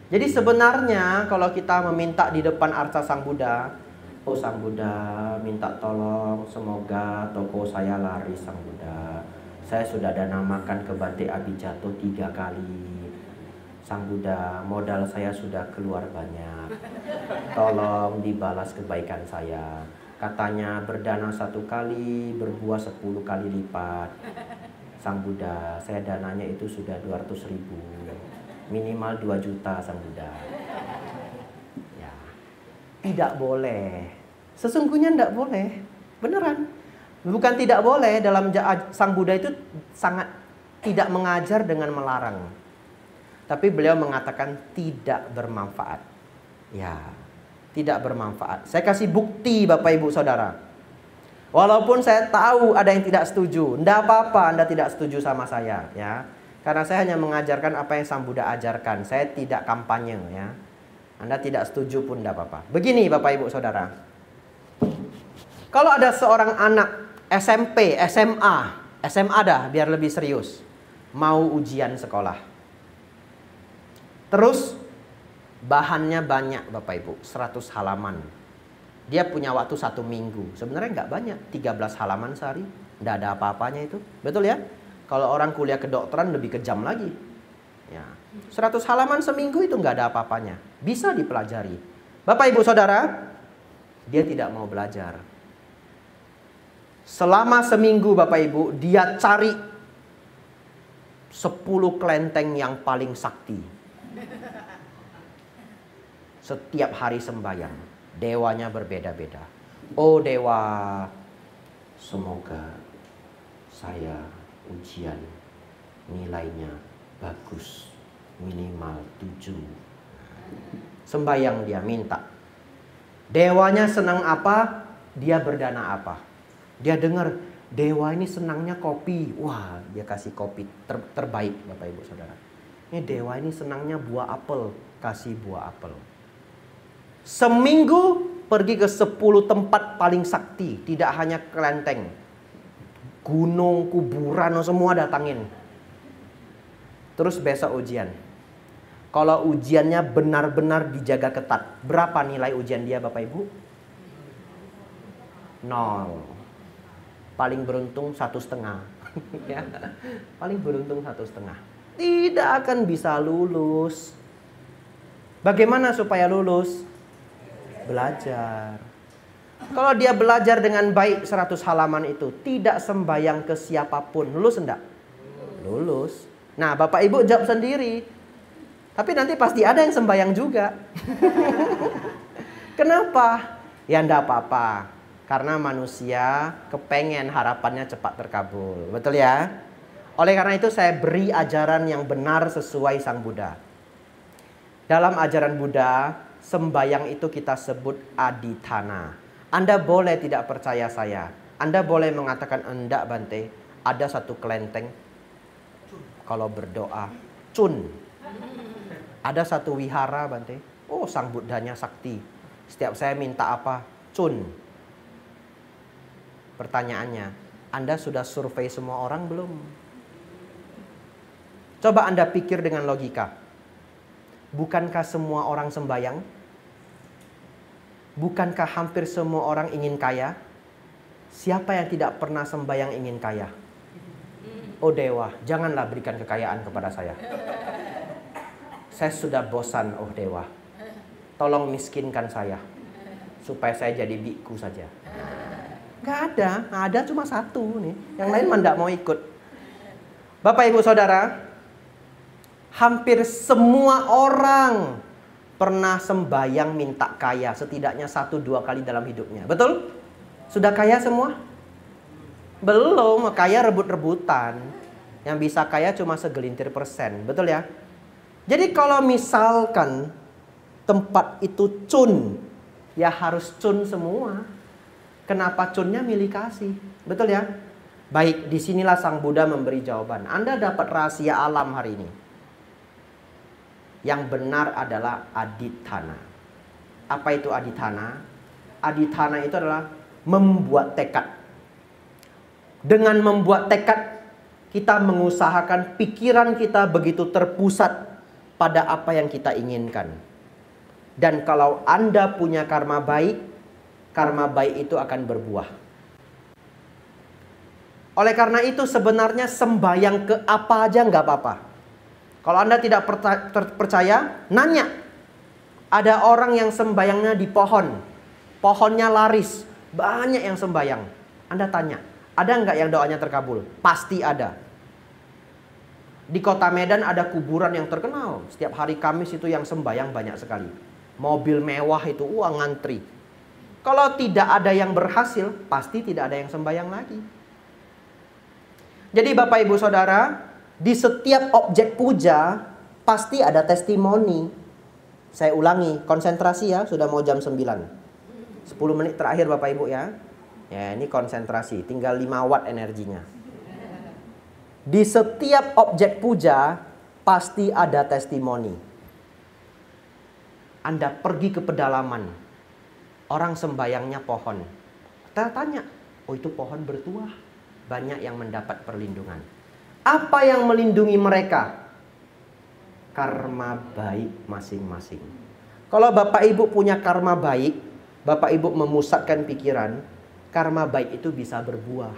Jadi sebenarnya kalau kita meminta di depan arca Sang Buddha, oh Sang Buddha minta tolong semoga toko saya laris Sang Buddha. Saya sudah dana makan ke Bante Abhijato 3 kali. Sang Buddha, modal saya sudah keluar banyak. Tolong dibalas kebaikan saya. Katanya berdana 1 kali, berbuah 10 kali lipat. Sang Buddha, saya dananya itu sudah 200.000. Minimal 2 juta Sang Buddha. Ya, tidak boleh. Sesungguhnya tidak boleh. Beneran. Bukan tidak boleh, dalam Sang Buddha itu sangat tidak mengajar dengan melarang. Tapi beliau mengatakan tidak bermanfaat. Ya, tidak bermanfaat. Saya kasih bukti Bapak Ibu Saudara. Walaupun saya tahu ada yang tidak setuju, tidak apa-apa Anda tidak setuju sama saya, ya. Karena saya hanya mengajarkan apa yang Sang Buddha ajarkan. Saya tidak kampanye, ya. Anda tidak setuju pun tidak apa-apa. Begini Bapak Ibu Saudara. Kalau ada seorang anak SMP, SMA dah biar lebih serius, mau ujian sekolah. Terus bahannya banyak Bapak Ibu, 100 halaman. Dia punya waktu 1 minggu. Sebenarnya nggak banyak, 13 halaman sehari. Nggak ada apa-apanya itu. Betul ya? Kalau orang kuliah kedokteran lebih kejam lagi. Ya. 100 halaman seminggu itu nggak ada apa-apanya. Bisa dipelajari. Bapak Ibu Saudara, dia tidak mau belajar. Selama seminggu Bapak Ibu, dia cari 10 kelenteng yang paling sakti. Setiap hari sembahyang, dewanya berbeda-beda. Oh dewa, semoga saya ujian nilainya bagus, minimal 7. Sembahyang dia minta. Dewanya senang apa, dia berdana apa. Dia dengar, dewa ini senangnya kopi. Wah, dia kasih kopi terbaik Bapak Ibu Saudara. Ini dewa ini senangnya buah apel, kasih buah apel. Seminggu pergi ke 10 tempat paling sakti. Tidak hanya kelenteng, gunung, kuburan, semua datangin. Terus besok ujian. Kalau ujiannya benar-benar dijaga ketat, berapa nilai ujian dia Bapak Ibu? 0. Paling beruntung 1,5. Ya. Paling beruntung 1,5. Tidak akan bisa lulus. Bagaimana supaya lulus? Belajar. Kalau dia belajar dengan baik 100 halaman itu, tidak sembayang ke siapapun, lulus enggak? Lulus. Nah, Bapak Ibu jawab sendiri. Tapi nanti pasti ada yang sembayang juga. Kenapa? Ya enggak apa-apa. Karena manusia kepengen harapannya cepat terkabul. Betul ya? Oleh karena itu saya beri ajaran yang benar sesuai Sang Buddha. Dalam ajaran Buddha, sembayang itu kita sebut adithana. Anda boleh tidak percaya saya. Anda boleh mengatakan, enggak Bante, ada 1 kelenteng. Kalau berdoa, cun. Ada 1 wihara Bante. Oh, Sang Buddhanya sakti. Setiap saya minta apa, cun. Pertanyaannya, Anda sudah survei semua orang belum? Coba Anda pikir dengan logika. Bukankah semua orang sembayang? Bukankah hampir semua orang ingin kaya? Siapa yang tidak pernah sembayang ingin kaya? Oh dewa, janganlah berikan kekayaan kepada saya. Saya sudah bosan, oh dewa. Tolong miskinkan saya, supaya saya jadi biku saja. Gak ada cuma 1 nih. Yang lain mah tidak mau ikut. Bapak Ibu Saudara, hampir semua orang pernah sembayang minta kaya setidaknya 1-2 kali dalam hidupnya. Betul? Sudah kaya semua? Belum, kaya rebut-rebutan. Yang bisa kaya cuma segelintir persen, betul ya? Jadi kalau misalkan tempat itu cun, ya harus cun semua. Kenapa cunnya milih kasih? Betul ya? Baik, disinilah Sang Buddha memberi jawaban. Anda dapat rahasia alam hari ini. Yang benar adalah adithana. Apa itu adithana? Adithana itu adalah membuat tekad. Dengan membuat tekad, kita mengusahakan pikiran kita begitu terpusat pada apa yang kita inginkan. Dan kalau Anda punya karma baik itu akan berbuah. Oleh karena itu sebenarnya sembahyang ke apa aja nggak apa-apa. Kalau Anda tidak percaya, nanya. Ada orang yang sembahyangnya di pohon. Pohonnya laris. Banyak yang sembahyang. Anda tanya, ada nggak yang doanya terkabul? Pasti ada. Di kota Medan ada kuburan yang terkenal. Setiap hari Kamis itu yang sembahyang banyak sekali. Mobil mewah itu, ngantri. Kalau tidak ada yang berhasil, pasti tidak ada yang sembahyang lagi. Jadi Bapak Ibu Saudara, di setiap objek puja pasti ada testimoni. Saya ulangi, konsentrasi ya, sudah mau jam 9. 10 menit terakhir Bapak Ibu ya. Ya, ini konsentrasi, tinggal 5 watt energinya. Di setiap objek puja pasti ada testimoni. Anda pergi ke pedalaman, orang sembayangnya pohon. Kita tanya, oh itu pohon bertuah, banyak yang mendapat perlindungan. Apa yang melindungi mereka? Karma baik masing-masing. Kalau Bapak Ibu punya karma baik, Bapak Ibu memusatkan pikiran, karma baik itu bisa berbuah.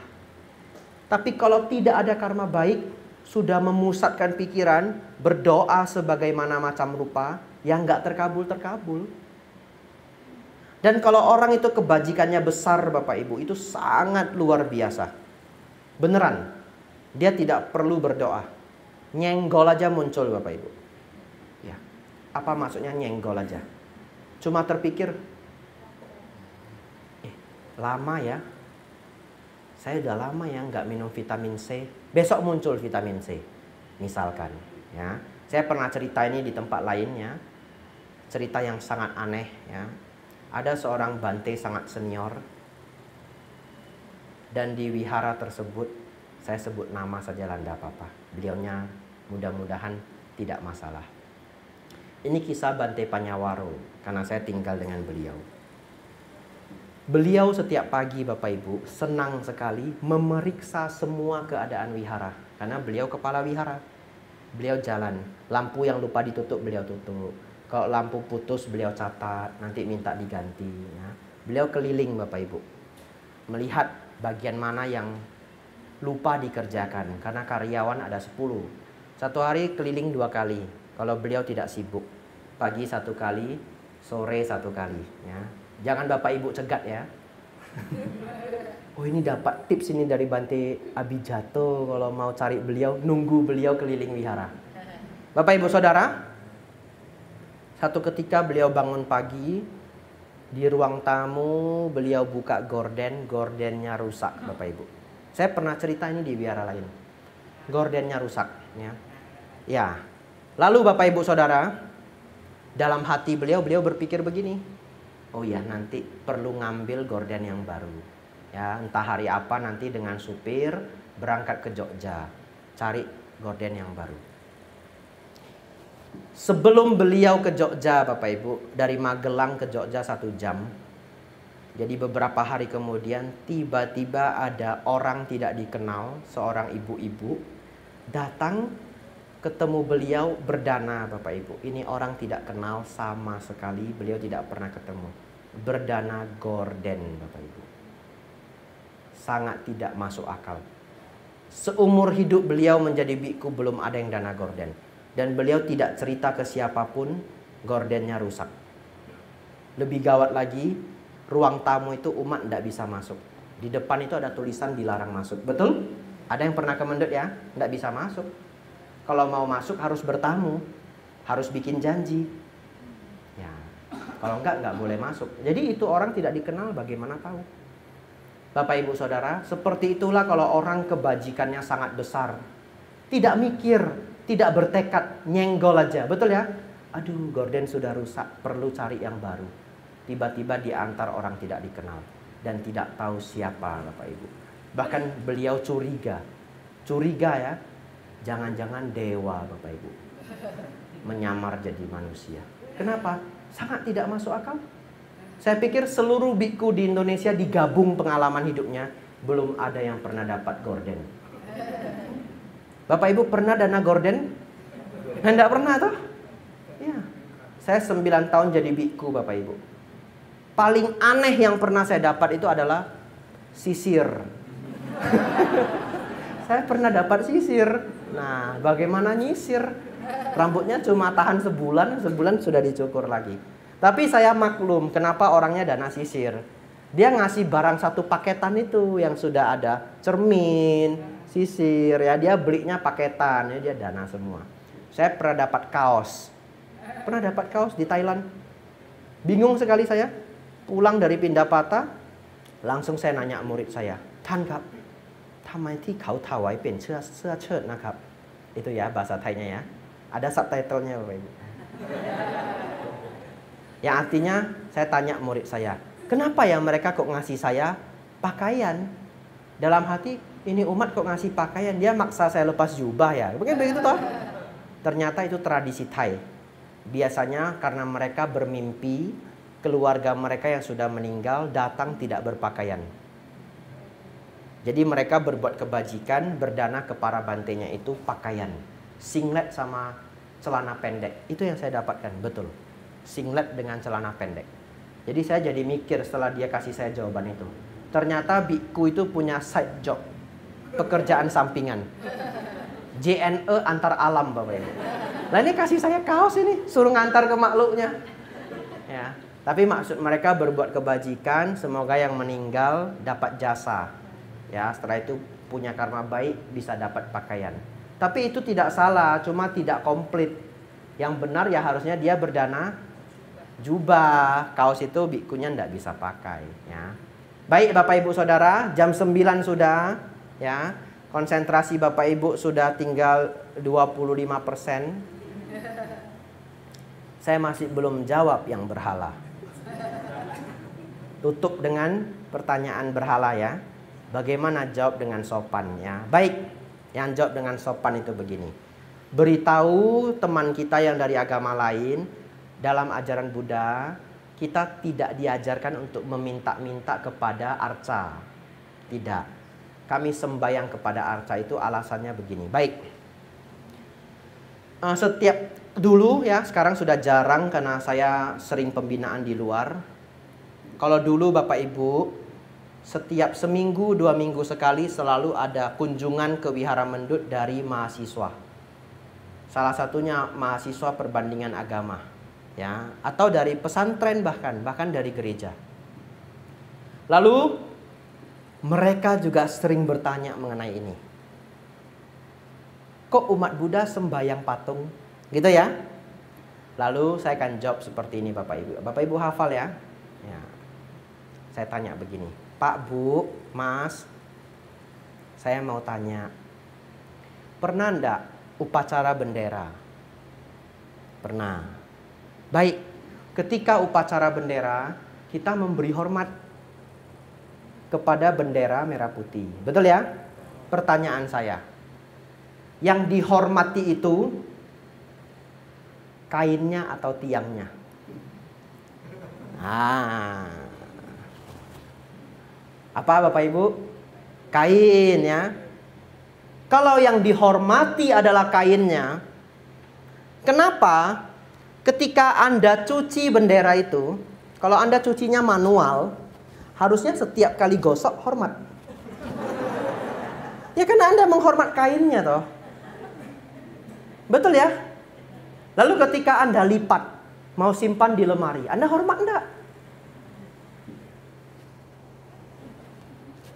Tapi kalau tidak ada karma baik, sudah memusatkan pikiran, berdoa sebagaimana macam rupa, yang nggak terkabul-terkabul. Dan kalau orang itu kebajikannya besar Bapak Ibu, itu sangat luar biasa. Beneran, dia tidak perlu berdoa. Nyenggol aja muncul Bapak Ibu. Ya, apa maksudnya nyenggol aja? Cuma terpikir, lama ya, saya udah lama ya nggak minum vitamin C. Besok muncul vitamin C, misalkan. Ya, saya pernah cerita ini di tempat lainnya, cerita yang sangat aneh. Ya, ada seorang bante sangat senior, dan di wihara tersebut, saya sebut nama saja lah, enggak apa-apa. Beliaunya mudah-mudahan tidak masalah. Ini kisah Bante Panyawaro, karena saya tinggal dengan beliau. Beliau setiap pagi Bapak Ibu senang sekali memeriksa semua keadaan wihara. Karena beliau kepala wihara. Beliau jalan, lampu yang lupa ditutup beliau tutup. Kalau lampu putus beliau catat, nanti minta diganti. Ya. Beliau keliling Bapak Ibu, melihat bagian mana yang lupa dikerjakan. Karena karyawan ada 10. Satu hari keliling 2 kali. Kalau beliau tidak sibuk, pagi 1 kali, sore 1 kali. Ya. Jangan Bapak Ibu cegat ya. Oh ini dapat tips ini dari Bante Abijato. Kalau mau cari beliau, nunggu beliau keliling wihara. Bapak Ibu Saudara, satu ketika beliau bangun pagi, di ruang tamu beliau buka gorden, gordennya rusak Bapak Ibu. Saya pernah cerita ini di wihara lain. Gordennya rusak. Ya. Lalu Bapak Ibu Saudara, dalam hati beliau berpikir begini. Oh ya, nanti perlu ngambil gorden yang baru. Ya, entah hari apa nanti dengan supir berangkat ke Jogja, cari gorden yang baru. Sebelum beliau ke Jogja Bapak Ibu, dari Magelang ke Jogja 1 jam. Jadi beberapa hari kemudian tiba-tiba ada orang tidak dikenal, seorang ibu-ibu datang ketemu beliau berdana Bapak Ibu. Ini orang tidak kenal sama sekali, beliau tidak pernah ketemu. Berdana gorden Bapak Ibu. Sangat tidak masuk akal. Seumur hidup beliau menjadi biku belum ada yang dana gorden. Dan beliau tidak cerita ke siapapun, gordennya rusak. Lebih gawat lagi, ruang tamu itu umat tidak bisa masuk. Di depan itu ada tulisan dilarang masuk. Betul? Ada yang pernah ke Mendut ya? Tidak bisa masuk. Kalau mau masuk harus bertamu, harus bikin janji. Ya, kalau enggak boleh masuk. Jadi itu orang tidak dikenal, bagaimana tahu? Bapak Ibu Saudara, seperti itulah kalau orang kebajikannya sangat besar. Tidak mikir, tidak bertekad, nyenggol aja. Betul ya? Aduh, gorden sudah rusak, perlu cari yang baru. Tiba-tiba diantar orang tidak dikenal dan tidak tahu siapa, Bapak Ibu. Bahkan beliau curiga. Curiga ya, jangan-jangan dewa, Bapak Ibu. Menyamar jadi manusia. Kenapa? Sangat tidak masuk akal. Saya pikir seluruh biku di Indonesia digabung pengalaman hidupnya, belum ada yang pernah dapat gorden. Bapak Ibu pernah dana gorden? Enggak pernah toh? Ya. Saya 9 tahun jadi biku, Bapak Ibu. Paling aneh yang pernah saya dapat itu adalah sisir. Saya pernah dapat sisir. Nah, bagaimana nyisir? Rambutnya cuma tahan sebulan sudah dicukur lagi. Tapi saya maklum kenapa orangnya dana sisir. Dia ngasih barang satu paketan itu yang sudah ada cermin, sisir, ya dia belinya paketan, ya dia dana semua. Saya pernah dapat kaos. Pernah dapat kaos di Thailand. Bingung sekali saya. Pulang dari Pindapata, langsung saya nanya murid saya, "Tan kap, thamai thi khao thawai pen สื้อเชิ้ตนะครับ?" Itu ya bahasa Thainya ya. Ada subtitlenya Bapak Ibu. Yang artinya saya tanya murid saya, "Kenapa ya mereka kok ngasih saya pakaian?" Dalam hati, ini umat kok ngasih pakaian, dia maksa saya lepas jubah ya. Mungkin begitu toh. Ternyata itu tradisi Thai. Biasanya karena mereka bermimpi keluarga mereka yang sudah meninggal datang tidak berpakaian. Jadi mereka berbuat kebajikan, berdana ke para bantenya itu pakaian. Singlet sama celana pendek. Itu yang saya dapatkan, betul. Singlet dengan celana pendek. Jadi saya jadi mikir setelah dia kasih saya jawaban itu. Ternyata biku itu punya side job. Pekerjaan sampingan. JNE antar alam, Bapak Ibu. Nah ini kasih saya kaos ini, suruh ngantar ke makhluknya. Ya, tapi maksud mereka berbuat kebajikan, semoga yang meninggal dapat jasa. Ya, setelah itu punya karma baik bisa dapat pakaian. Tapi itu tidak salah, cuma tidak komplit. Yang benar ya harusnya dia berdana jubah. Kaos itu bikunya tidak bisa pakai. Ya. Baik Bapak Ibu Saudara, jam 9 sudah. Ya, konsentrasi Bapak Ibu sudah tinggal 25%. Saya masih belum jawab yang berhala. Tutup dengan pertanyaan berhala ya. Bagaimana jawab dengan sopan ya. Baik, yang jawab dengan sopan itu begini. Beritahu teman kita yang dari agama lain, dalam ajaran Buddha, kita tidak diajarkan untuk meminta-minta kepada arca. Tidak. Kami sembahyang kepada arca itu alasannya begini. Baik. Setiap dulu ya, sekarang sudah jarang karena saya sering pembinaan di luar. Kalau dulu Bapak Ibu, setiap seminggu 2 minggu sekali selalu ada kunjungan ke Wihara Mendut dari mahasiswa. Salah satunya mahasiswa perbandingan agama, ya, atau dari pesantren bahkan dari gereja. Lalu mereka juga sering bertanya mengenai ini. Kok umat Buddha sembahyang patung? Gitu ya. Lalu saya akan jawab seperti ini Bapak Ibu. Bapak Ibu hafal ya. Ya. Saya tanya begini. Pak, Bu, Mas, saya mau tanya. Pernah enggak upacara bendera? Pernah. Baik, ketika upacara bendera, kita memberi hormat kepada bendera merah putih. Betul ya? Pertanyaan saya. Yang dihormati itu kainnya atau tiangnya? Apa Bapak Ibu? Kain ya. Kalau yang dihormati adalah kainnya, kenapa ketika Anda cuci bendera itu, kalau Anda cucinya manual, harusnya setiap kali gosok hormat. Ya karena Anda menghormat kainnya toh. Betul ya? Lalu ketika Anda lipat, mau simpan di lemari, Anda hormat enggak?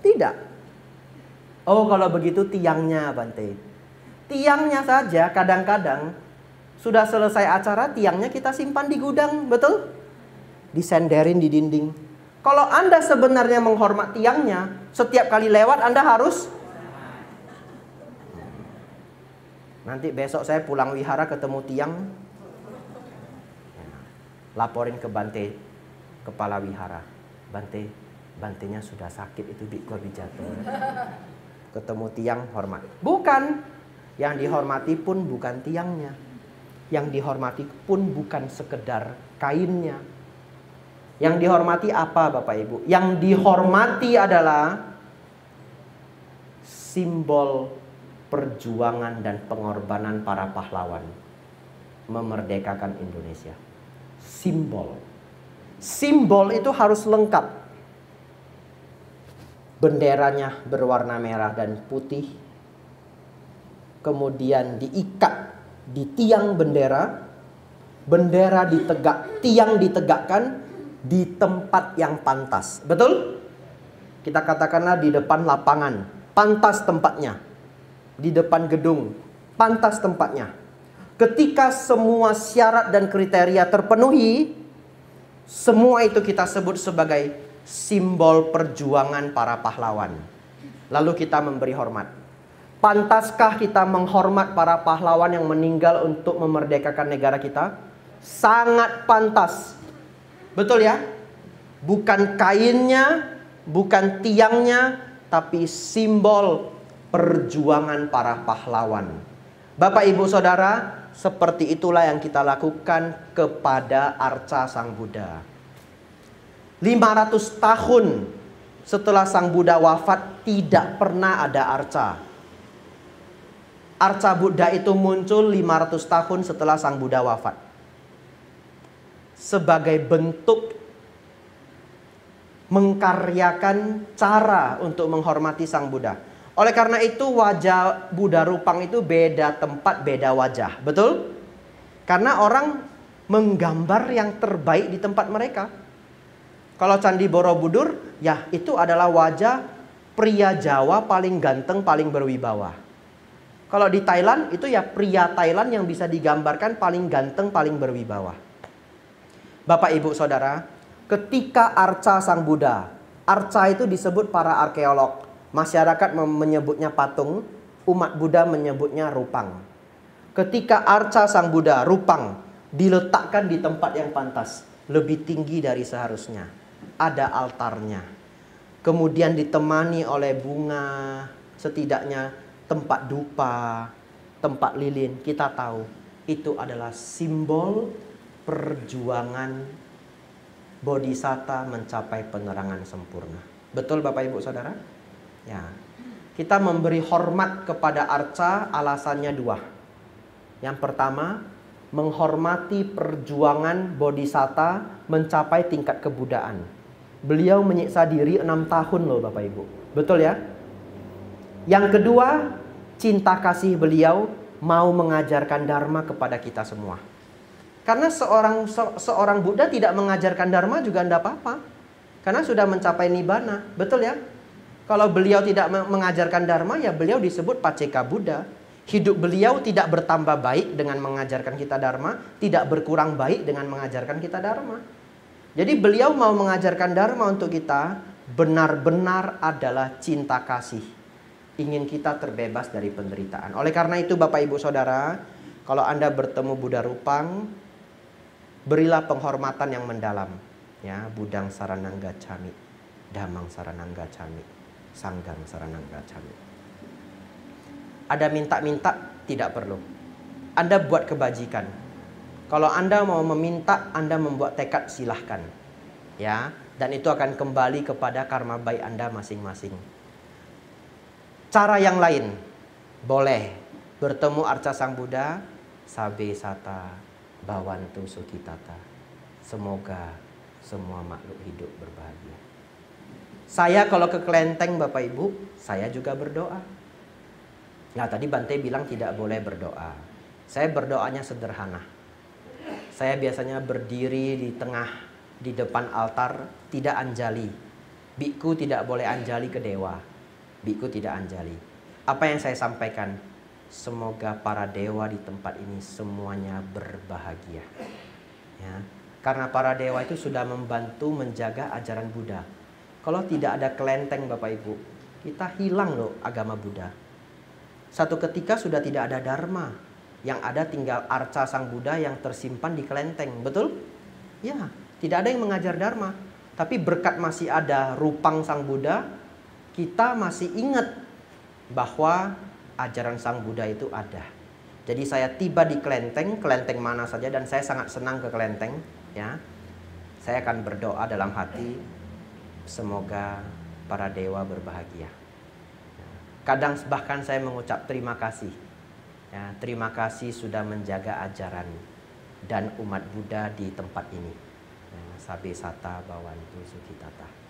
Tidak. Oh kalau begitu tiangnya Bante. Tiangnya saja kadang-kadang sudah selesai acara, tiangnya kita simpan di gudang, betul? Disenderin di dinding. Kalau Anda sebenarnya menghormat tiangnya, setiap kali lewat Anda harus. Nanti besok saya pulang wihara ketemu tiang, laporin ke Bante, kepala wihara. Bante, bantenya sudah sakit itu Bikku habis jatuh. Ketemu tiang, hormat. Bukan. Yang dihormati pun bukan tiangnya. Yang dihormati pun bukan sekedar kainnya. Yang dihormati apa Bapak Ibu? Yang dihormati adalah simbol perjuangan dan pengorbanan para pahlawan memerdekakan Indonesia. Simbol. Simbol itu harus lengkap. Benderanya berwarna merah dan putih. Kemudian diikat di tiang bendera. Bendera tiang ditegakkan di tempat yang pantas. Betul? Kita katakanlah di depan lapangan. Pantas tempatnya. Di depan gedung, pantas tempatnya. Ketika semua syarat dan kriteria terpenuhi, semua itu kita sebut sebagai simbol perjuangan para pahlawan. Lalu kita memberi hormat. Pantaskah kita menghormat para pahlawan yang meninggal untuk memerdekakan negara kita? Sangat pantas. Betul ya? Bukan kainnya, bukan tiangnya, tapi simbol perjuangan para pahlawan. Bapak Ibu Saudara, seperti itulah yang kita lakukan kepada Arca Sang Buddha. 500 tahun setelah Sang Buddha wafat, tidak pernah ada arca. Arca Buddha itu muncul 500 tahun setelah Sang Buddha wafat. Sebagai bentuk mengkaryakan cara untuk menghormati Sang Buddha. Oleh karena itu wajah Buddha Rupang itu beda tempat, beda wajah. Betul? Karena orang menggambar yang terbaik di tempat mereka. Kalau Candi Borobudur, ya itu adalah wajah pria Jawa paling ganteng, paling berwibawa. Kalau di Thailand, itu ya pria Thailand yang bisa digambarkan paling ganteng, paling berwibawa. Bapak Ibu Saudara, ketika Arca Sang Buddha, Arca itu disebut para arkeolog. Masyarakat menyebutnya patung, umat Buddha menyebutnya rupang. Ketika Arca Sang Buddha, rupang, diletakkan di tempat yang pantas, lebih tinggi dari seharusnya. Ada altarnya. Kemudian ditemani oleh bunga, setidaknya tempat dupa, tempat lilin. Kita tahu itu adalah simbol perjuangan Bodhisatta mencapai penerangan sempurna. Betul Bapak Ibu Saudara? Ya, kita memberi hormat kepada Arca alasannya dua. Yang pertama, menghormati perjuangan Bodhisatta mencapai tingkat kebudaan. Beliau menyiksa diri 6 tahun loh Bapak Ibu. Betul ya? Yang kedua, cinta kasih beliau mau mengajarkan Dharma kepada kita semua. Karena seorang Buddha tidak mengajarkan Dharma juga tidak apa-apa. Karena sudah mencapai Nibbana. Betul ya? Kalau beliau tidak mengajarkan Dharma, ya beliau disebut Paceka Buddha. Hidup beliau tidak bertambah baik dengan mengajarkan kita Dharma, tidak berkurang baik dengan mengajarkan kita Dharma. Jadi beliau mau mengajarkan Dharma untuk kita benar-benar adalah cinta kasih. Ingin kita terbebas dari penderitaan. Oleh karena itu Bapak Ibu Saudara, kalau Anda bertemu Buddha Rupang, berilah penghormatan yang mendalam. Ya, Buddhang Saranang Gacchami, Dhammang Saranang Gacchami, Sanghang Saranang Gacchami. Ada minta-minta, tidak perlu. Anda buat kebajikan. Kalau Anda mau meminta, Anda membuat tekad, silahkan. Ya, dan itu akan kembali kepada karma baik Anda masing-masing. Cara yang lain, boleh bertemu Arca Sang Buddha, Sabe Sata, Bhavantu Sukhitata. Semoga semua makhluk hidup berbahagia. Saya kalau ke kelenteng Bapak Ibu, saya juga berdoa. Nah tadi Bante bilang tidak boleh berdoa. Saya berdoanya sederhana. Saya biasanya berdiri di depan altar, tidak anjali. Bikku tidak boleh anjali ke dewa. Bikku tidak anjali. Apa yang saya sampaikan? Semoga para dewa di tempat ini semuanya berbahagia. Ya. Karena para dewa itu sudah membantu menjaga ajaran Buddha. Kalau tidak ada kelenteng Bapak Ibu, kita hilang loh agama Buddha. Satu ketika sudah tidak ada dharma. Yang ada tinggal arca sang Buddha yang tersimpan di kelenteng. Betul? Ya, tidak ada yang mengajar dharma. Tapi berkat masih ada rupang sang Buddha, kita masih ingat bahwa ajaran sang Buddha itu ada. Jadi saya tiba di kelenteng mana saja, dan saya sangat senang ke kelenteng. Ya, saya akan berdoa dalam hati, semoga para dewa berbahagia. Kadang bahkan saya mengucap terima kasih. Ya, terima kasih sudah menjaga ajaran dan umat Buddha di tempat ini. Ya, Sabe Sata Bawantu Sukitata.